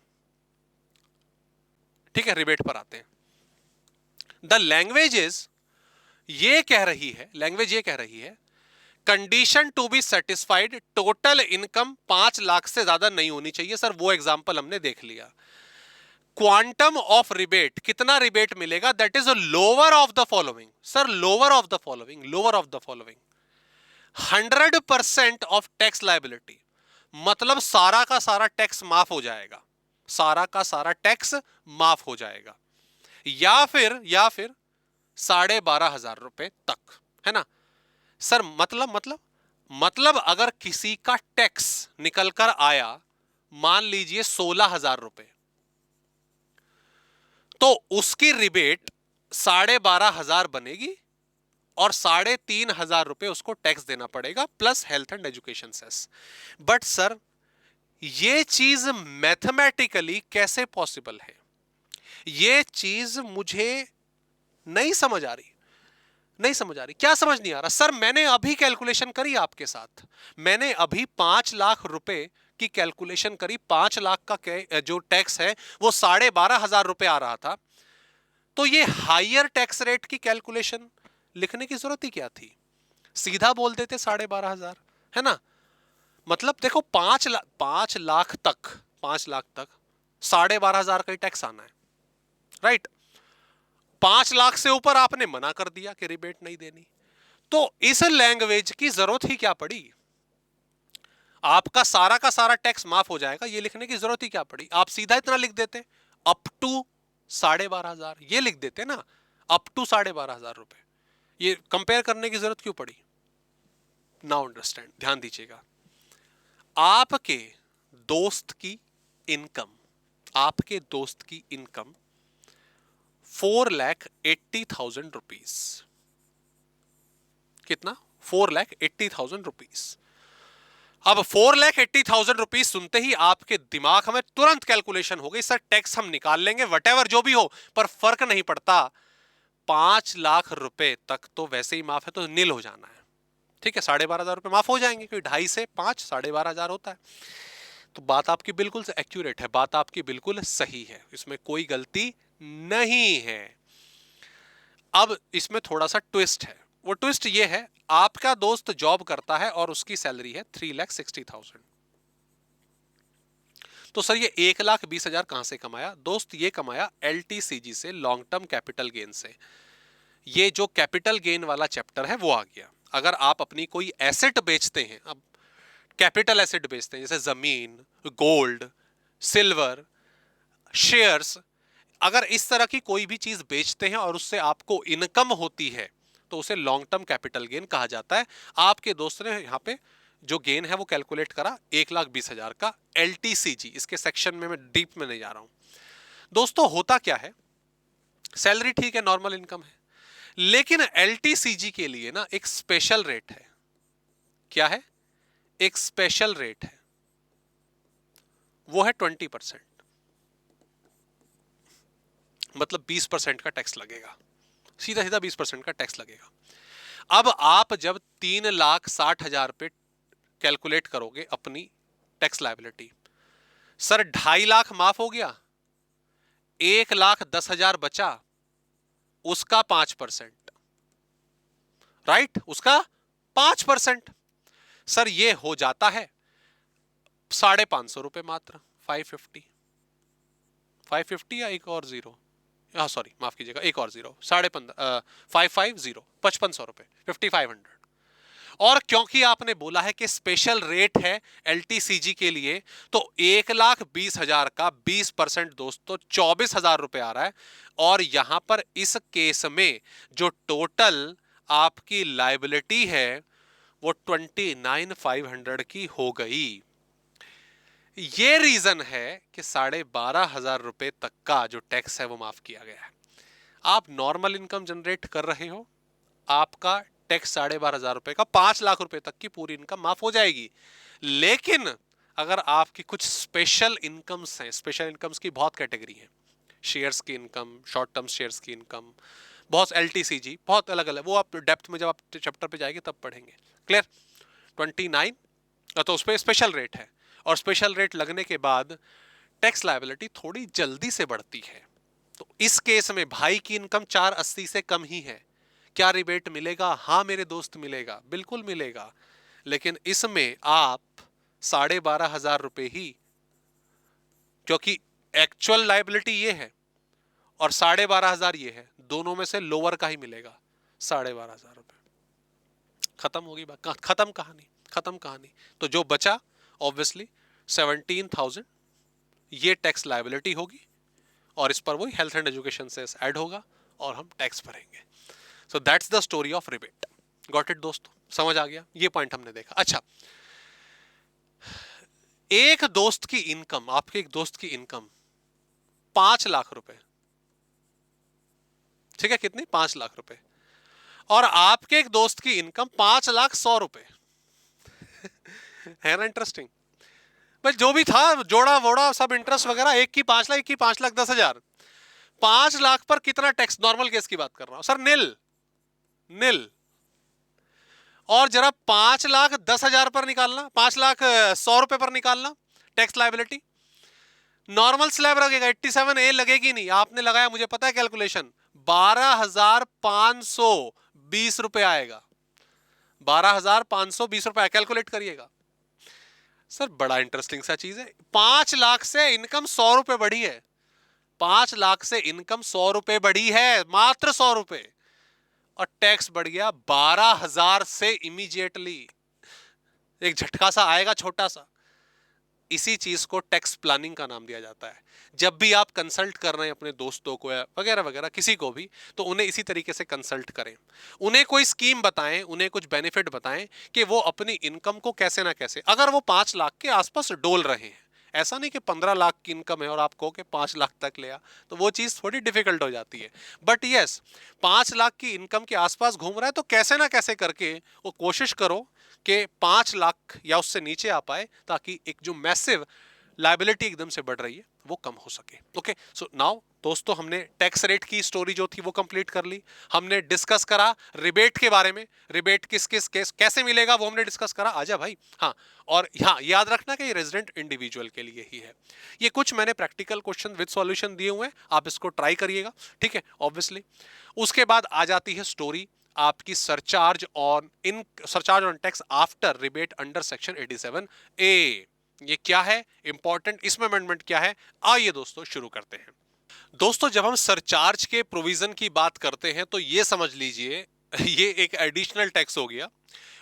ठीक है, रिबेट पर आते हैं। द लैंग्वेजेस ये कह रही है condition to be satisfied total income 5 lakh से ज्यादा नहीं होनी चाहिए। सर वो एग्जांपल हमने देख लिया। क्वांटम ऑफ रिबेट, कितना रिबेट मिलेगा, that is lower of the following. Sir lower of the following 100% of tax liability, मतलब सारा का सारा टैक्स माफ हो जाएगा, सारा का सारा टैक्स माफ हो जाएगा, या फिर 12,500 रुपए तक, है ना। सर मतलब अगर किसी का टैक्स निकल कर आया मान लीजिए 16,000 रुपए, तो उसकी रिबेट 12,500 बनेगी और 3,500 रुपए उसको टैक्स देना पड़ेगा plus health and education cess. But sir ये चीज मैथमेटिकली कैसे पॉसिबल है, ये चीज मुझे नहीं समझ आ रही। क्या समझ नहीं आ रहा? सर मैंने अभी कैलकुलेशन करी आपके साथ, मैंने अभी 5 लाख रुपए की कैलकुलेशन करी, 5 लाख का जो टैक्स है वो 12,500 रुपए आ रहा था, तो ये हायर टैक्स रेट की कैलकुलेशन लिखने की जरूरत ही क्या थी, सीधा बोल देते 12,500, है ना। मतलब देखो 5 लाख तक 12,500 का ही टैक्स आना है, राइट। 5 लाख से ऊपर आपने मना कर दिया कि रिबेट नहीं देनी, तो इस लैंग्वेज की जरूरत ही क्या पड़ी, आपका सारा का सारा टैक्स माफ हो जाएगा, ये लिखने की जरूरत ही क्या पड़ी। आप सीधा इतना लिख देते अप टू 12,500, ये लिख देते ना, अप टू 12,500 रुपए, ये कंपेयर करने की जरूरत क्यों पड़ी। नाउ अंडरस्टैंड, ध्यान दीजिएगा। आपके दोस्त की इनकम 4,80,000 रुपीज, कितना, 4,80,000 रुपीज। अब 4,80,000 रुपीज सुनते ही आपके दिमाग में तुरंत कैलकुलेशन हो गई, सर टैक्स हम निकाल लेंगे वटेवर जो भी हो, पर फर्क नहीं पड़ता, 5 लाख रुपए तक तो वैसे ही माफ है, तो नील हो जाना है, ठीक है। 12,500 रुपए माफ हो जाएंगे, क्योंकि 2.5 से 5 12,500 होता है। तो बात आपकी बिल्कुल एक्यूरेट है, बात आपकी बिल्कुल सही है, इसमें कोई गलती नहीं है। अब इसमें थोड़ा सा ट्विस्ट है, वो ट्विस्ट ये है, आपका दोस्त जॉब करता है और उसकी सैलरी है 3,60,000। तो सर ये 1,20,000 कहां से कमाया? दोस्त ये कमाया LTCG से, लॉन्ग टर्म कैपिटल गेन से। ये जो कैपिटल गेन वाला चैप्टर है वो आ गया। अगर आप अपनी कोई एसेट बेचते हैं, अब कैपिटल एसेट बेचते हैं जैसे जमीन, गोल्ड, सिल्वर, शेयर्स, अगर इस तरह की कोई भी चीज बेचते हैं और उससे आपको इनकम होती है तो उसे लॉन्ग टर्म कैपिटल गेन कहा जाता है। आपके दोस्त ने यहां पे जो गेन है वो कैलकुलेट करा 1,20,000 का LTCG, इसके सेक्शन में मैं डीप में नहीं जा रहा हूं। दोस्तों होता क्या है, सैलरी ठीक है, नॉर्मल इनकम है, लेकिन LTCG के लिए ना एक स्पेशल रेट है। क्या है? एक स्पेशल रेट है, वो है 20%, मतलब 20% का टैक्स लगेगा, सीधा 20% का टैक्स लगेगा। अब आप जब 3,60,000 पे कैलकुलेट करोगे अपनी टैक्स लायबिलिटी, सर 2.5 लाख माफ हो गया, 1,10,000 बचा, उसका 5%, राइट, उसका 5%। सर ये हो जाता है 550 रुपए मात्र, 550 या एक और जीरो, हाँ सॉरी माफ कीजिएगा, एक और जीरो, 550, 5,500 रुपए, 5,500। और क्योंकि आपने बोला है कि स्पेशल रेट है LTCG के लिए, तो 1,20,000 का 20% दोस्तों 24,000 रुपए आ रहा है। और यहां पर इस केस में जो टोटल आपकी लायबिलिटी है वो 29,500 की हो गई। ये रीजन है कि 12,500 रुपए तक का जो टैक्स है वो माफ किया गया है। आप नॉर्मल इनकम जनरेट कर रहे हो, आपका टैक्स 12,500 रुपए का 5 लाख रुपए तक की पूरी इनकम माफ हो जाएगी। लेकिन अगर आपकी कुछ स्पेशल इनकम्स हैं, स्पेशल इनकम्स की बहुत कैटेगरी है, शेयर्स की इनकम, शॉर्ट टर्म शेयर्स की इनकम, बहुत LTCG, बहुत अलग अलग, वो आप डेप्थ में जब आप चैप्टर पे जाएंगे तब पढ़ेंगे। क्लियर? 29 तो उस पर स्पेशल रेट है, और स्पेशल रेट लगने के बाद टैक्स लायबिलिटी थोड़ी जल्दी से बढ़ती है। तो इस केस में भाई की इनकम 480 से कम ही है, क्या रिबेट मिलेगा? हाँ मेरे दोस्त मिलेगा, बिल्कुल मिलेगा। लेकिन इसमें आप 12,500 रुपए ही, क्योंकि एक्चुअल लायबिलिटी ये है और 12,500 ये है, दोनों में से लोअर का ही मिलेगा 12,500 रुपए। खत्म होगी बात, खत्म कहानी, खत्म कहानी। तो जो बचा ऑब्वियसली 17,000 ये टैक्स लायबिलिटी होगी, और इस पर वही हेल्थ एंड एजुकेशन से ऐड होगा और हम टैक्स भरेंगे। So that's the story of rebate. Got it दोस्तों? समझ आ गया? ये पॉइंट हमने देखा। अच्छा, एक दोस्त की इनकम, आपके एक दोस्त की इनकम 5 लाख रुपए, ठीक है? कितनी? 5 लाख रुपए। और आपके एक दोस्त की इनकम 5,100,000 रुपए। है ना इंटरेस्टिंग? भाई जो भी था, जोड़ा वोड़ा सब इंटरेस्ट वगैरह, एक की 5 लाख, एक की 5,10,000। 5 लाख पर कितना टैक्स? नॉर्मल केस की बात कर रहा हूं सर, निल, निल। और जरा 5,10,000 पर निकालना, 5,100,000 रुपए पर निकालना टैक्स लायबिलिटी। नॉर्मल स्लैब लगेगा, 87A लगेगी नहीं। आपने लगाया, मुझे पता है कैलकुलेशन, 12,520 रुपए आएगा। 12,520 रुपए कैलकुलेट करिएगा सर। बड़ा इंटरेस्टिंग सा चीज है। 5 लाख से इनकम 100 रुपए बढ़ी है, 5 लाख से इनकम 100 रुपए बढ़ी है, मात्र 100 रुपए, और टैक्स बढ़ गया 12,000 से इमीडिएटली। एक झटका सा आएगा, छोटा सा। इसी चीज को टैक्स प्लानिंग का नाम दिया जाता है। जब भी आप कंसल्ट कर रहे हैं अपने दोस्तों को या वगैरह वगैरह किसी को भी, तो उन्हें इसी तरीके से कंसल्ट करें। उन्हें कोई स्कीम बताएं, उन्हें कुछ बेनिफिट बताएं कि वो अपनी इनकम को कैसे ना कैसे, अगर वो 5 लाख के आसपास डोल रहे हैं, ऐसा नहीं कि 15 लाख की इनकम है और आप कहो कि 5 लाख तक ले आ, तो वो चीज थोड़ी डिफिकल्ट हो जाती है। बट यस, 5 लाख की इनकम के आसपास घूम रहा है तो कैसे ना कैसे करके वो कोशिश करो कि 5 लाख या उससे नीचे आ पाए, ताकि एक जो मैसिव लायबिलिटी एकदम से बढ़ रही है वो कम हो सके। ओके, सो नाउ दोस्तों, हमने टैक्स रेट की स्टोरी जो थी वो कंप्लीट कर ली। हमने डिस्कस करा रिबेट के बारे में, रिबेट किस किस केस कैसे मिलेगा वो हमने डिस्कस करा। आजा भाई। हाँ, और हाँ याद रखना कि ये रेजिडेंट इंडिविजुअल के लिए ही है। ये कुछ मैंने प्रैक्टिकल क्वेश्चन विद सॉल्यूशन दिए हुए हैं, आप इसको ट्राई करिएगा, ठीक है? ऑब्वियसली उसके बाद आ जाती है स्टोरी आपकी surcharge on tax after rebate under section 87A। ये क्या है इंपॉर्टेंट, इसमें अमेंडमेंट क्या है? आइए दोस्तों शुरू करते हैं। दोस्तों, जब हम सरचार्ज के प्रोविजन की बात करते हैं तो ये समझ लीजिए ये एक एडिशनल टैक्स हो गया,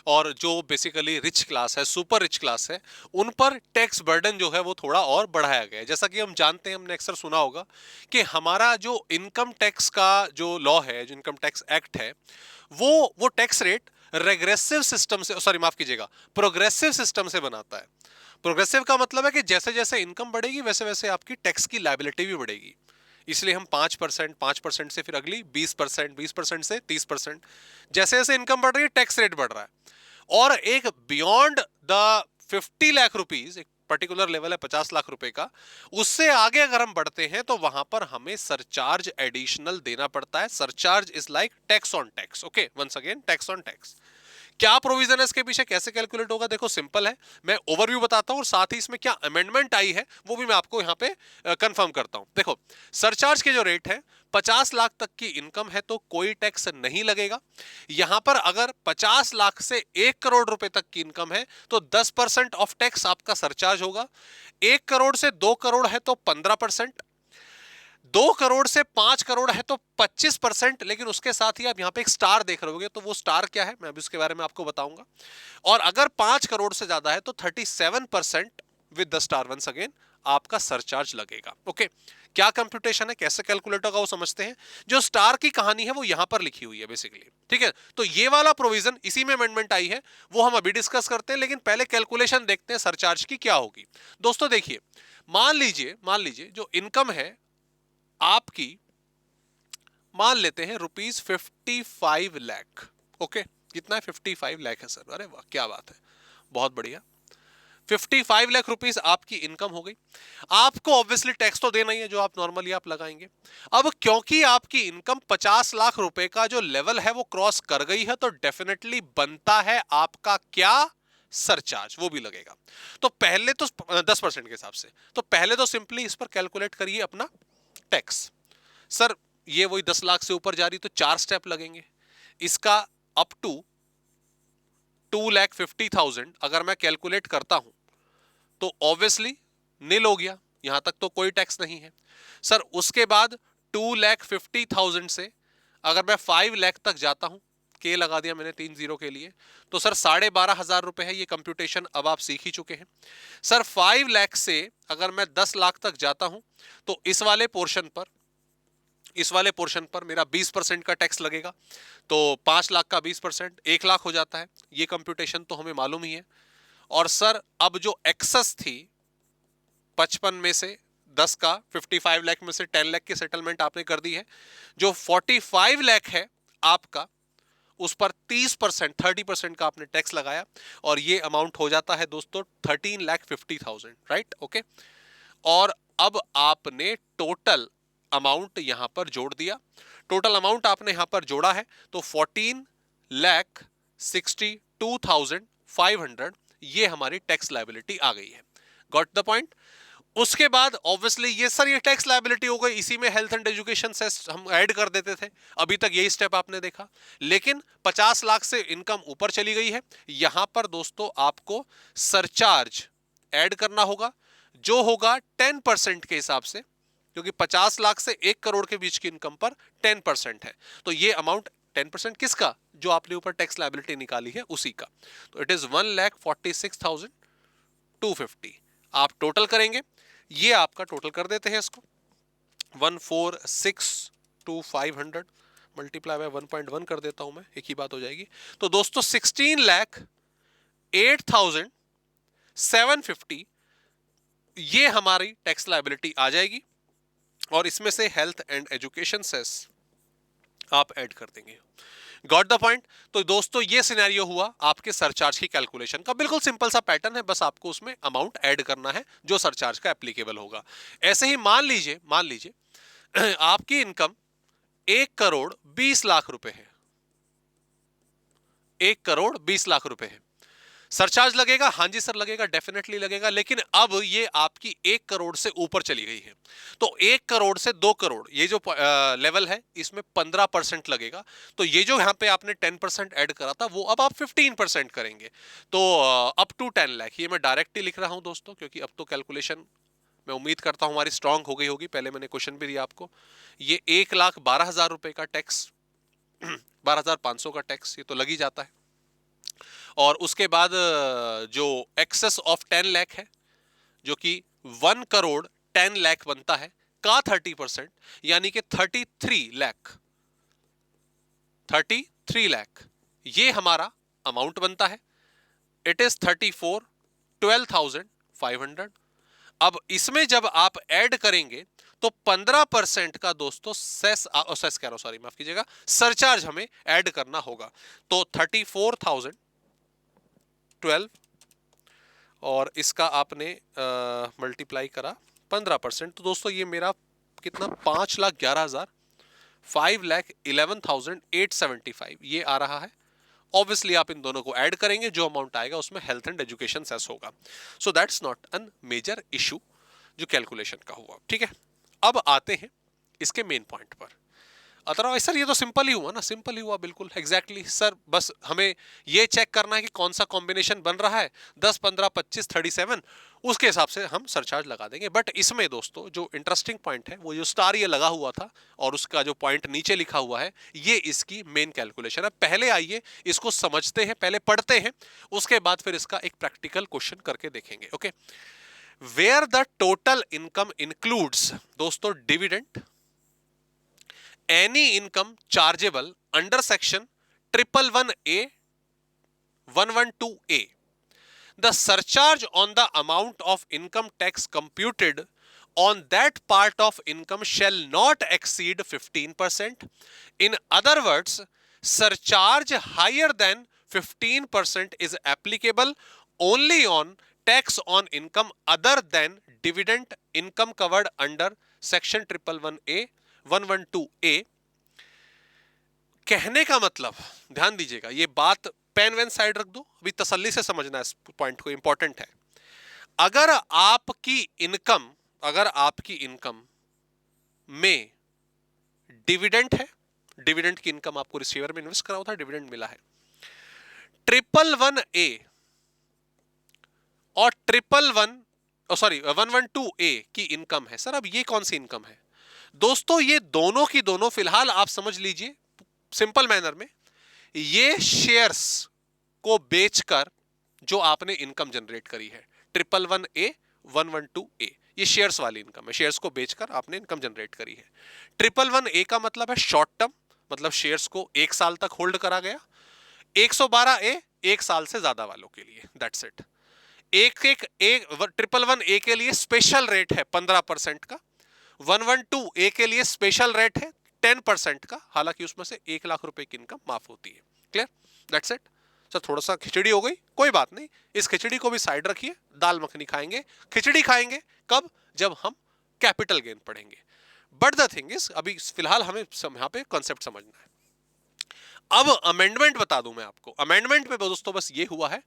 और जो बेसिकली रिच क्लास है, सुपर रिच क्लास है, उन पर टैक्स बर्डन जो है वो थोड़ा और बढ़ाया गया है। जैसा कि हम जानते हैं, हमने अक्सर सुना होगा कि हमारा जो इनकम टैक्स का जो लॉ है, जो इनकम टैक्स एक्ट है, वो टैक्स रेट रेग्रेसिव सिस्टम से, सॉरी माफ कीजिएगा, प्रोग्रेसिव सिस्टम से बनाता है। प्रोग्रेसिव का मतलब है कि जैसे जैसे इनकम बढ़ेगी वैसे वैसे आपकी टैक्स की लायबिलिटी भी बढ़ेगी। इसलिए हम 5%, 5% से फिर अगली 20%, 20% से 30%, जैसे जैसे इनकम बढ़ रही है टैक्स रेट बढ़ रहा है। और एक बियॉन्ड द 50 लाख रुपीज, एक पर्टिकुलर लेवल है 50 लाख रुपए का, उससे आगे अगर हम बढ़ते हैं तो वहां पर हमें सरचार्ज एडिशनल देना पड़ता है। Surcharge is like tax on tax. Okay, once again tax on tax. क्या प्रोविजन है इसके पीछे, कैसे कैलकुलेट होगा? देखो सिंपल है, मैं ओवरव्यू बताता हूं और साथ ही इसमें क्या अमेंडमेंट आई है वो भी मैं आपको यहां पे कंफर्म करता हूं। देखो, सरचार्ज के जो रेट है, 50 लाख तक की इनकम है तो कोई टैक्स नहीं लगेगा। यहां पर अगर 50 लाख से 1 करोड़ रुपए तक की इनकम है तो 10% ऑफ टैक्स आपका सरचार्ज होगा। 1 करोड़ से 2 करोड़ है तो 15%, 2 करोड़ से 5 करोड़ है तो 25%। लेकिन उसके साथ ही आप यहां पे एक स्टार देख रहे होगे, तो वो स्टार क्या है मैं अभी उसके बारे में आपको बताऊंगा। और अगर 5 करोड़ से ज्यादा है तो 37% with the star once again आपका सरचार्ज लगेगा। ओके, क्या कंप्यूटेशन है, कैसे कैलकुलेट होगा वो समझते हैं। जो स्टार की कहानी है वो यहां पर लिखी हुई है बेसिकली, ठीक है? तो ये वाला प्रोविजन, इसी में अमेंडमेंट आई है, वो हम अभी डिस्कस करते हैं। लेकिन पहले कैलकुलेशन देखते हैं सरचार्ज की क्या होगी। दोस्तों देखिए, मान लीजिए जो इनकम है आपकी, मान लेते हैं ₹55 लाख। ओके, कितना है? 55 लाख है सर। अरे वाह, क्या बात है, बहुत बढ़िया। 55 लाख रुपीस आपकी इनकम हो गई। आपको ऑब्वियसली टैक्स तो देना ही है जो आप नॉर्मली आप लगाएंगे। अब क्योंकि आपकी इनकम 50 लाख रुपए का जो लेवल है वो क्रॉस कर गई है, तो डेफिनेटली बनता है आपका क्या? सरचार्ज, वो भी लगेगा। तो पहले तो 10% के हिसाब से, तो पहले तो सिंपली इस पर कैलकुलेट करिए अपना टैक्स। सर ये वही 10 लाख से ऊपर जा रही तो 4 स्टेप लगेंगे। इसका अप टू 2,50,000 अगर मैं कैलकुलेट करता हूं तो ऑब्वियसली नील हो गया, यहां तक तो कोई टैक्स नहीं है। सर उसके बाद 2,50,000 से अगर मैं 5 लाख तक जाता हूं, के लगा दिया मैंने 3 0 के लिए, तो सर 12,500 रुपए है। ये कंप्यूटेशन अब आप सीख ही चुके हैं। सर 5 लाख से अगर मैं 10 लाख तक जाता हूं तो इस वाले पोर्शन पर मेरा 20% का टैक्स लगेगा। तो 5 लाख का 20% 1 लाख हो जाता है। ये कंप्यूटेशन तो हमें मालूम ही है। और सर अब जो एक्सेस थी 55 में से 10 का, 55 लाख में से 10 लाख की सेटलमेंट आपने कर दी है। जो 45 लाख है आपका, उस पर 30% का आपने टैक्स लगाया और ये अमाउंट हो जाता है दोस्तों 13,50,000, राइट? ओके। और अब आपने टोटल अमाउंट यहां पर जोड़ दिया। टोटल अमाउंट आपने यहां पर जोड़ा है तो 14,62,500 ये हमारी टैक्स लायबिलिटी आ गई है। Got the point? उसके बाद ऑब्वियसली ये सर ये टैक्स लायबिलिटी हो गई, इसी में हेल्थ एंड एजुकेशन सेस हम ऐड कर देते थे। अभी तक यही स्टेप आपने देखा, लेकिन 50 लाख से इनकम ऊपर चली गई है। यहां पर दोस्तों आपको सरचार्ज ऐड करना होगा, जो होगा 10% के हिसाब से, क्योंकि 50 लाख से 1 करोड़ के बीच की इनकम पर 10% है। तो ये अमाउंट 10% किसका? जो आपने ऊपर टैक्स लायबिलिटी निकाली है उसी का। तो इट इज 1,46,250। आप टोटल करेंगे, ये आपका टोटल कर देते हैं इसको, 1,46,500 मल्टीप्लाई बाय 1.1 कर देता हूं मैं, एक ही बात हो जाएगी। तो दोस्तों 16,08,750 ये हमारी टैक्स लायबिलिटी आ जाएगी। और इसमें से हेल्थ एंड एजुकेशन सेस आप ऐड कर देंगे। Got the point? तो दोस्तों ये सिनेरियो हुआ आपके सरचार्ज की कैलकुलेशन का। बिल्कुल सिंपल सा पैटर्न है, बस आपको उसमें अमाउंट ऐड करना है जो सरचार्ज का एप्लीकेबल होगा। ऐसे ही मान लीजिए आपकी इनकम 1,20,00,000 रुपए है। 1,20,00,000 रुपए है। सरचार्ज लगेगा? हाँ जी सर लगेगा, डेफिनेटली लगेगा। लेकिन अब ये आपकी 1 करोड़ से ऊपर चली गई है, तो 1 करोड़ से 2 करोड़ ये जो लेवल है इसमें 15% लगेगा। तो ये जो यहाँ पे आपने 10% ऐड करा था वो अब आप 15% करेंगे। तो अप टू 10 लाख, ये मैं डायरेक्ट ही लिख रहा हूं दोस्तों, क्योंकि अब तो कैलकुलेशन मैं उम्मीद करता हूं हमारी स्ट्रांग हो गई होगी। पहले मैंने क्वेश्चन भी दिया आपको। ये 1,12,000 रुपए का टैक्स 12,500 का टैक्स ये तो लग ही जाता है। और उसके बाद जो एक्सेस ऑफ 10 लाख है, जो कि 1 करोड़ 10 लाख बनता है का 30%, यानी कि 33 लाख ये हमारा अमाउंट बनता है। It is 34,12,500। अब इसमें जब आप ऐड करेंगे तो 15% का दोस्तों सेस कह रहा हूं, सॉरी माफ कीजिएगा, सरचार्ज हमें ऐड करना होगा। तो 34,012 और इसका आपने मल्टीप्लाई करा 15%, तो दोस्तों ये मेरा कितना 5,11,000 5,11,875 ये आ रहा है। ऑब्वियसली आप इन दोनों को ऐड करेंगे, जो अमाउंट आएगा उसमें हेल्थ एंड एजुकेशन सेस होगा। So that's not an major issue जो कैलकुलेशन का हुआ। ठीक है, अब आते हैं इसके मेन पॉइंट पर। अदरवाइज सर ये तो सिंपल ही हुआ ना, सिंपल ही हुआ बिल्कुल एग्जैक्टली सर। बस हमें ये चेक करना है कि कौन सा कॉम्बिनेशन बन रहा है 10, 15, 25, 37, उसके हिसाब से हम सरचार्ज लगा देंगे। बट इसमें दोस्तों जो इंटरेस्टिंग पॉइंट है, वो जो स्टार ये लगा हुआ था और उसका जो पॉइंट नीचे लिखा हुआ है, ये इसकी मेन कैलकुलेशन है। पहले आइए इसको समझते हैं, पहले पढ़ते हैं, उसके बाद फिर इसका एक प्रैक्टिकल क्वेश्चन करके देखेंगे। Okay, where the total income includes दोस्तों dividend, any income chargeable under section 111A 112A. The surcharge on the amount of income tax computed on that part of income shall not exceed 15%. In other words, surcharge higher than 15% is applicable only on tax on income other than dividend income covered under section 111A कहने का मतलब, ध्यान दीजिएगा, ये बात pen when side रख दो, अभी तसल्ली से समझना इस पॉइंट को, इंपॉर्टेंट है। अगर आपकी इनकम में डिविडेंड है, डिविडेंड की इनकम आपको रिसीवर में इन्वेस्ट करा हुआ था, डिविडेंड मिला है, 111A और 112A की इनकम है। सर अब ये कौन सी इनकम है? दोस्तों ये दोनों की दोनों, फिलहाल आप समझ लीजिए सिंपल मैनर में, ये शेयर्स को बेचकर जो आपने इनकम जनरेट करी है, 111A 112A, ये शेयर्स वाली इनकम है, शेयर्स को बेचकर आपने इनकम जनरेट करी है। 111A का मतलब है शॉर्ट टर्म, मतलब शेयर्स को 1 साल तक होल्ड करा गया। 112A 1 साल से ज्यादा वालों के लिए, दैट्स इट। 111A के लिए स्पेशल रेट है 15% का, 112A के लिए स्पेशल रेट है 10% का, हालांकि उसमें से 1 लाख रुपए की इनकम माफ होती है। क्लियर? That's it. सर थोड़ा सा खिचड़ी हो गई, कोई बात नहीं, इस खिचड़ी को भी साइड रखिए, दाल मखनी खाएंगे। खिचड़ी खाएंगे कब? जब हम कैपिटल गेन पढ़ेंगे। बट द थिंग इज, अभी फिलहाल हमें यहां पे कॉन्सेप्ट समझना है। अब अमेंडमेंट बता दूं मैं आपको। अमेंडमेंट में दोस्तों बस ये हुआ है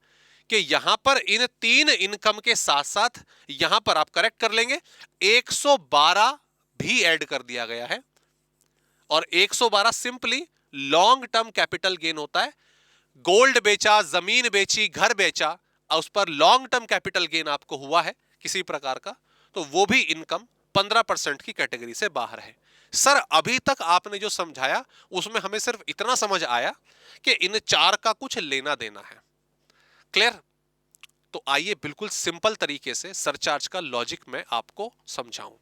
कि यहां पर इन 3 इनकम के साथ साथ यहां पर आप करेक्ट कर लेंगे, 112 भी ऐड कर दिया गया है। और 112 simply long term capital gain होता है। गोल्ड बेचा, जमीन बेची, घर बेचा, उस पर लॉन्ग टर्म कैपिटल गेन आपको हुआ है किसी प्रकार का, तो वो भी इनकम 15% की कैटेगरी से बाहर है। सर अभी तक आपने जो समझाया उसमें हमें सिर्फ इतना समझ आया कि इन 4 का कुछ लेना देना है। क्लियर? तो आइए बिल्कुल सिंपल तरीके से सरचार्ज का लॉजिक मैं आपको समझाऊं।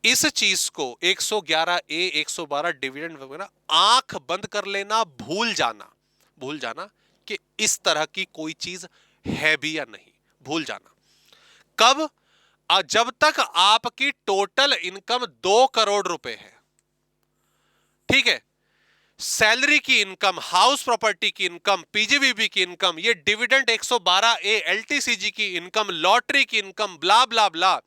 इस चीज को 111A 112 डिविडेंड वगैरह आंख बंद कर लेना, भूल जाना कि इस तरह की कोई चीज है भी या नहीं, भूल जाना। कब? जब तक आपकी टोटल इनकम 2 करोड़ रुपए है, ठीक है, सैलरी की इनकम, हाउस प्रॉपर्टी की इनकम, पीजीबीबी की इनकम, ये डिविडेंड 112A, एलटीसीजी की इनकम, लॉटरी की इनकम, ब्ला ब्ला ब्ला,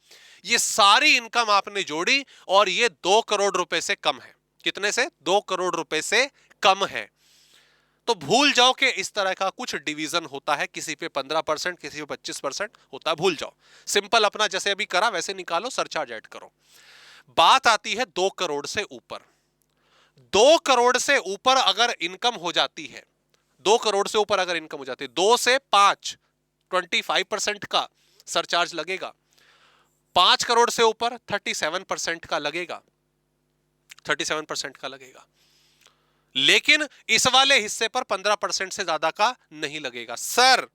ये सारी इनकम आपने जोड़ी और ये 2 करोड़ रुपए से कम है। कितने से? 2 करोड़ रुपए से कम है। तो भूल जाओ कि इस तरह का कुछ डिवीजन होता है, किसी पे 15%, किसी पे 25% होता है, भूल जाओ। सिंपल अपना जैसे अभी करा वैसे निकालो, सरचार्ज ऐड करो। बात आती है 2 करोड़ से ऊपर। 2 करोड़ से ऊपर अगर इनकम हो जाती है, 2 करोड़ से ऊपर अगर इनकम हो जाती है, 2 से 5 25% का सरचार्ज लगेगा। 5 करोड़ से ऊपर 37% का लगेगा, 37% का लगेगा। लेकिन इस वाले हिस्से पर 15% से ज्यादा का नहीं लगेगा। सर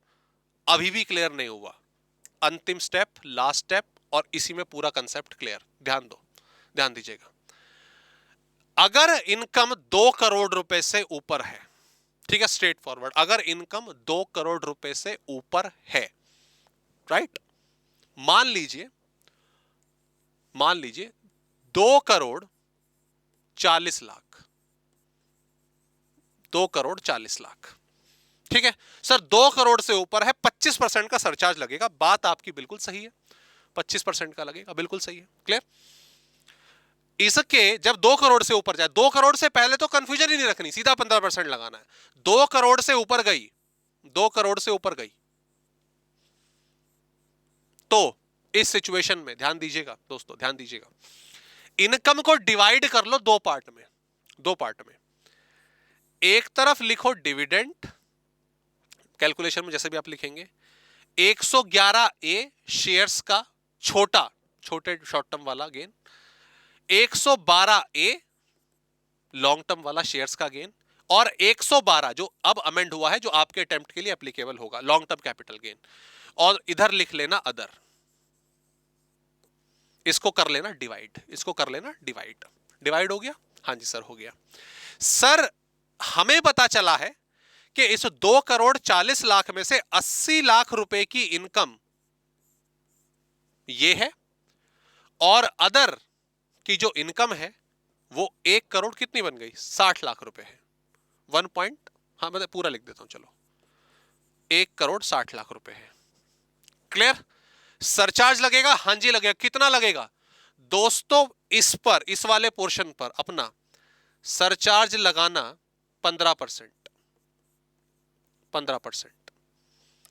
अभी भी क्लियर नहीं हुआ। अंतिम स्टेप, लास्ट स्टेप, और इसी में पूरा कंसेप्ट क्लियर। ध्यान दो, ध्यान दीजिएगा। अगर इनकम 2 करोड़ रुपए से ऊपर है, ठीक है, स्ट्रेट फॉरवर्ड, अगर इनकम 2 करोड़ रुपए से ऊपर है, राइट, मान लीजिए 2 करोड़ 40 लाख, 2 करोड़ 40 लाख, ठीक है। सर 2 करोड़ से ऊपर है, 25% का सरचार्ज लगेगा। बात आपकी बिल्कुल सही है, 25% का लगेगा, बिल्कुल सही है। क्लियर? इसके जब 2 करोड़ से ऊपर जाए, 2 करोड़ से पहले तो कंफ्यूजन ही नहीं रखनी, सीधा 15% लगाना है। 2 करोड़ से ऊपर गई, 2 करोड़ से ऊपर गई, तो इस सिचुएशन में ध्यान दीजिएगा दोस्तों, ध्यान दीजिएगा, इनकम को डिवाइड कर लो 2 पार्ट में, 2 पार्ट में। एक तरफ लिखो डिविडेंड, कैलकुलेशन में जैसे भी आप लिखेंगे, 111A शेयर्स का छोटे शॉर्ट टर्म वाला गेन, 112A लॉन्ग टर्म वाला शेयर्स का गेन, और 112 जो अब अमेंड हुआ है, जो आपके अटेम्प्ट के लिए एप्लीकेबल होगा, लॉन्ग टर्म कैपिटल गेन। और इधर लिख लेना अदर, इसको कर लेना डिवाइड, इसको कर लेना डिवाइड। डिवाइड हो गया? हाँ जी सर, हो गया। सर हमें पता चला है कि इस 2 करोड़ 40 लाख में से 80 लाख रुपए की इनकम ये है, और अदर की जो इनकम है वो 1 करोड़ कितनी बन गई? 60 लाख रुपए है। 1 पॉइंट, हाँ मैं पूरा लिख देता हूं, चलो 1,60,00,000 रुपए है। क्लियर? सरचार्ज लगेगा, हाँ जी लगेगा। कितना लगेगा दोस्तों? इस पर, इस वाले पोर्शन पर अपना सरचार्ज लगाना 15%, 15%,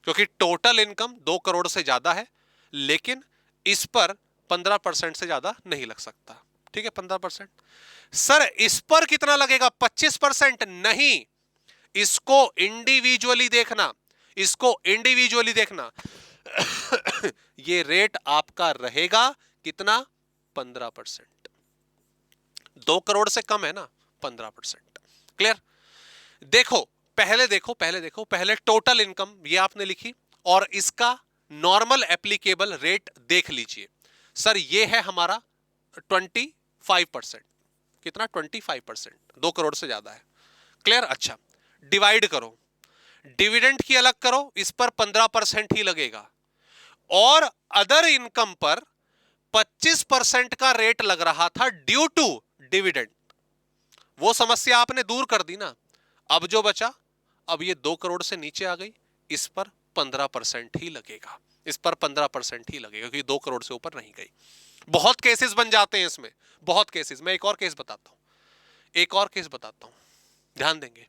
क्योंकि टोटल इनकम 2 करोड़ से ज्यादा है, लेकिन इस पर 15% से ज्यादा नहीं लग सकता। ठीक है, 15%। सर इस पर कितना लगेगा? 25%? नहीं, इसको इंडिविजुअली देखना, इसको इंडिविजुअली देखना। ये रेट आपका रहेगा कितना? 15%। 2 करोड़ से कम है ना, 15%। क्लियर? देखो पहले, पहले टोटल इनकम ये आपने लिखी और इसका नॉर्मल एप्लीकेबल रेट देख लीजिए। सर ये है हमारा 25%। कितना? 25%। 2 करोड़ से ज्यादा है। क्लियर? अच्छा, डिवाइड करो, डिविडेंड की अलग करो, इस पर 15% ही लगेगा, और अदर इनकम पर 25% का रेट लग रहा था ड्यू टू डिविडेंड। वो समस्या आपने दूर कर दी ना। अब जो बचा, अब ये 2 करोड़ से नीचे आ गई, इस पर 15% ही लगेगा, इस पर 15% ही लगेगा, क्योंकि 2 करोड़ से ऊपर नहीं गई। बहुत केसेस बन जाते हैं इसमें, बहुत केसेस। मैं एक और केस बताता हूं, एक और केस बताता हूं, ध्यान देंगे।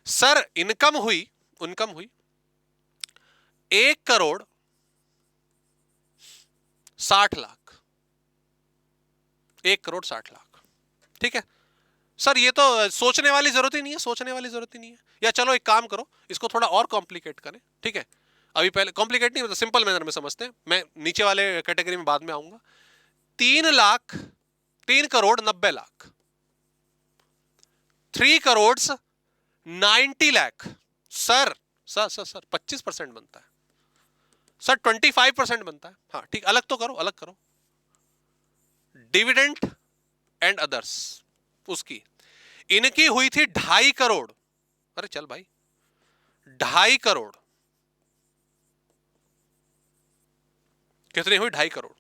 सर इनकम हुई 1,60,00,000, 1,60,00,000। ठीक है सर, ये तो सोचने वाली जरूरत ही नहीं है, सोचने वाली जरूरत ही नहीं है। या चलो एक काम करो, इसको थोड़ा और कॉम्प्लिकेट करें। ठीक है, अभी पहले कॉम्प्लिकेट नहीं, मतलब सिंपल मैनर में समझते हैं। मैं नीचे वाले कैटेगरी में बाद में आऊंगा। 3,90,00,000, 3,90,00,000। सर सर सर सर 25% बनता है सर, 25% बनता है। हाँ ठीक, अलग तो करो, अलग करो। डिविडेंड एंड अदर्स, उसकी इनकी हुई थी 2.5 करोड़। अरे चल भाई, 2.5 करोड़। कितनी हुई? 2.5 करोड़।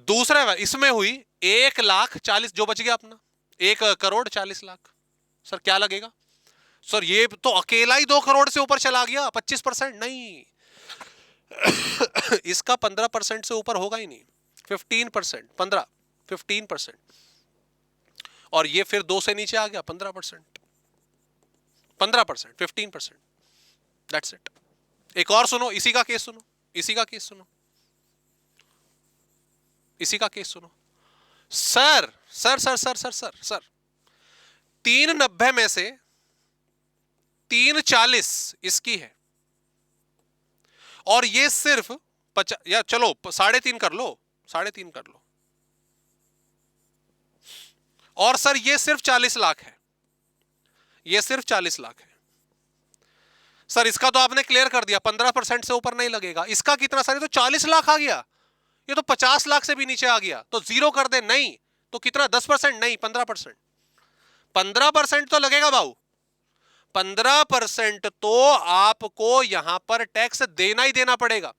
दूसरा इसमें हुई 1,40,000, जो बच गया अपना 1,40,00,000। सर क्या लगेगा? सर ये तो अकेला ही 2 करोड़ से ऊपर चला गया। 25% नहीं, इसका 15% से ऊपर होगा ही नहीं। 15%, 15%। और ये फिर 2 से नीचे आ गया 15%, 15%, 15%। That's it. एक और सुनो, इसी का केस सुनो, इसी का केस सुनो, इसी का केस सुनो। Sir sir sir sir sir sir sir 390 में से 340 इसकी है, और ये सिर्फ 50, या चलो 3.5 कर लो, 3.5 कर लो। और सर ये सिर्फ 40 लाख है, ये सिर्फ 40 लाख है। सर इसका तो आपने क्लियर कर दिया, 15% से ऊपर नहीं लगेगा। इसका कितना सर? ये तो 40 लाख आ गया, ये तो 50 लाख से भी नीचे आ गया। तो जीरो कर दे। नहीं तो कितना? 10%? नहीं, 15%। 15% तो लगेगा भाऊ, 15% तो आपको यहां पर टैक्स देना ही देना पड़ेगा।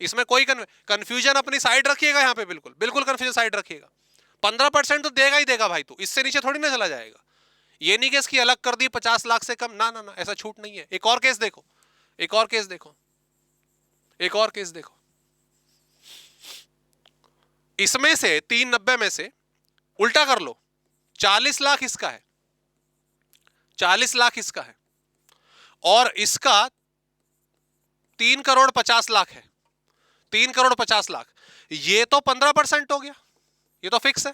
इसमें कोई कंफ्यूजन अपनी साइड रखिएगा, यहां पे बिल्कुल बिल्कुल कंफ्यूजन साइड रखिएगा। 15% तो देगा ही देगा भाई, तो इससे नीचे थोड़ी ना चला जाएगा। ये नहीं कि इसकी अलग कर दी 50 लाख से कम, ना ना ना, ऐसा छूट नहीं है। एक और केस देखो, एक और केस देखो, एक और केस देखो। इसमें से 390 में से उल्टा कर लो, 40 लाख इसका है, 40 लाख इसका है, और इसका 3,50,00,000 है, 3,50,00,000। ये तो 15% हो गया, ये तो फिक्स है।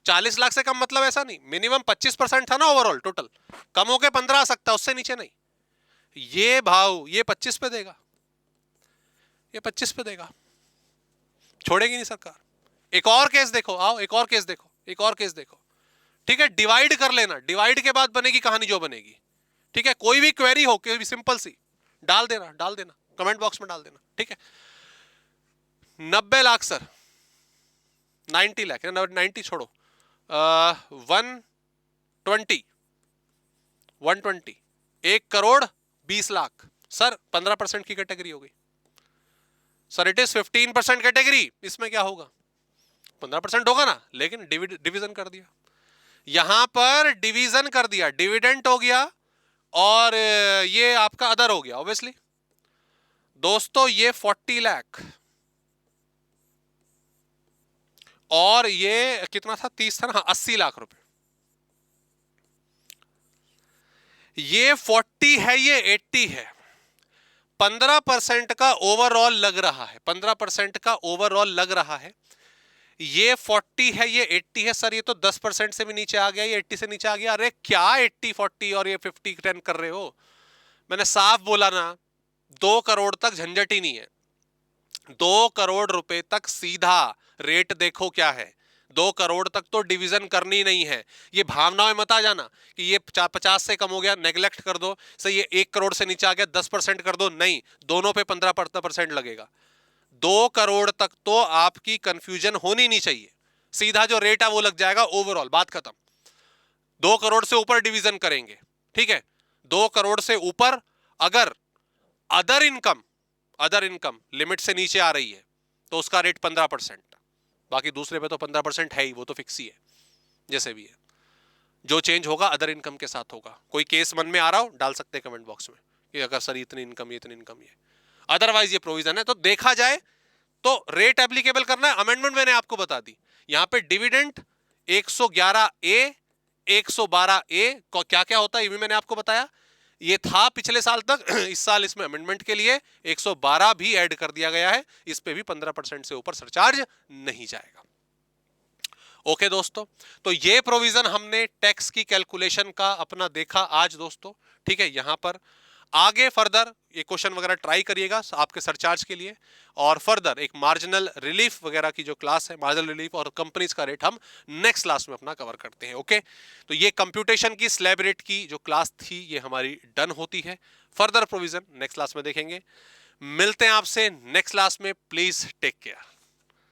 40 लाख से कम मतलब ऐसा नहीं, मिनिमम 25% था ना ओवरऑल टोटल, कम होके 15 आ सकता है, उससे नीचे नहीं। ये भाव ये 25 पे देगा, ये 25 पे देगा, छोड़ेगी नहीं सरकार। एक और केस देखो, आओ एक और केस देखो, एक और केस देखो। ठीक है, डिवाइड कर लेना, डिवाइड के बाद बनेगी कहानी जो बनेगी। ठीक है, कोई भी क्वेरी हो, कोई भी सिंपल सी, डाल देना, डाल देना कमेंट बॉक्स में, डाल देना। ठीक है, 90 लाख सर, 90 लाख, 90 छोड़ो, 120, 120, 1,20,00,000। सर 15% की कैटेगरी हो गई सर, इट इज 15% कैटेगरी। इसमें क्या होगा? 15% होगा ना, लेकिन डिवीजन कर दिया, यहां पर डिवीजन कर दिया, डिविडेंड हो गया और ये आपका अदर हो गया ऑब्वियसली। दोस्तों ये 40 लाख और ये कितना था, 30 था ना, 80 लाख रुपए। ये 40 है, ये 80 है। 15% का ओवरऑल लग रहा है, 15% का ओवरऑल लग रहा है। ये 40 है, ये 80 है। सर ये तो 10% से भी नीचे आ गया, ये 80 से नीचे आ गया। अरे क्या 80 40 और ये 50 10 कर रहे हो? मैंने साफ बोला ना, 2 करोड़ तक झंझट ही नहीं है। 2 करोड़ रुपए तक सीधा रेट देखो क्या है। 2 करोड़ तक तो डिवीजन करनी नहीं है। ये भावनाओं में मत आ जाना कि ये 50 से कम हो गया, नेग्लेक्ट कर दो। सही, ये 1 करोड़ से नीचे आ गया, 10% कर दो। नहीं, दोनों पे 15% लगेगा। 2 करोड़ तक तो आपकी कंफ्यूजन होनी नहीं चाहिए। सीधा जो रेट है वो लग जाएगा ओवरऑल, बात खत्म। 2 करोड़ से ऊपर डिवीजन करेंगे, ठीक है। 2 करोड़ से ऊपर अगर अदर इनकम लिमिट से नीचे आ रही है तो उसका रेट 15%। बाकी दूसरे पे तो 15% है ही, वो तो फिक्स ही है, जैसे भी है। जो चेंज होगा अदर इनकम के साथ होगा। कोई केस मन में आ रहा हो डाल सकते हैं कमेंट बॉक्स में कि अगर सर इतनी इनकम, ये इतनी इनकम, ये अदरवाइज ये प्रोविजन है। तो देखा जाए तो रेट एप्लीकेबल करना है। अमेंडमेंट मैंने आपको बता दी। यहां पे डिविडेंड 111 ए 112 ए क्या क्या होता है ये भी मैंने आपको बताया। ये था पिछले साल तक। इस साल इसमें अमेंडमेंट के लिए 112 भी ऐड कर दिया गया है। इस पे भी 15% से ऊपर सरचार्ज नहीं जाएगा। ओके दोस्तों, तो ये प्रोविजन हमने टैक्स की कैलकुलेशन का अपना देखा आज दोस्तों, ठीक है। यहां पर आगे फर्दर ये क्वेश्चन वगैरह ट्राई करिएगा आपके सरचार्ज के लिए। और फर्दर एक मार्जिनल रिलीफ वगैरह की जो क्लास है, मार्जिनल रिलीफ और कंपनीज का रेट हम नेक्स्ट क्लास में अपना कवर करते हैं। ओके, तो ये कंप्यूटेशन की स्लैब रेट की जो क्लास थी ये हमारी डन होती है। फर्दर प्रोविजन नेक्स्ट क्लास में देखेंगे। मिलते हैं आपसे नेक्स्ट क्लास में। Please take care.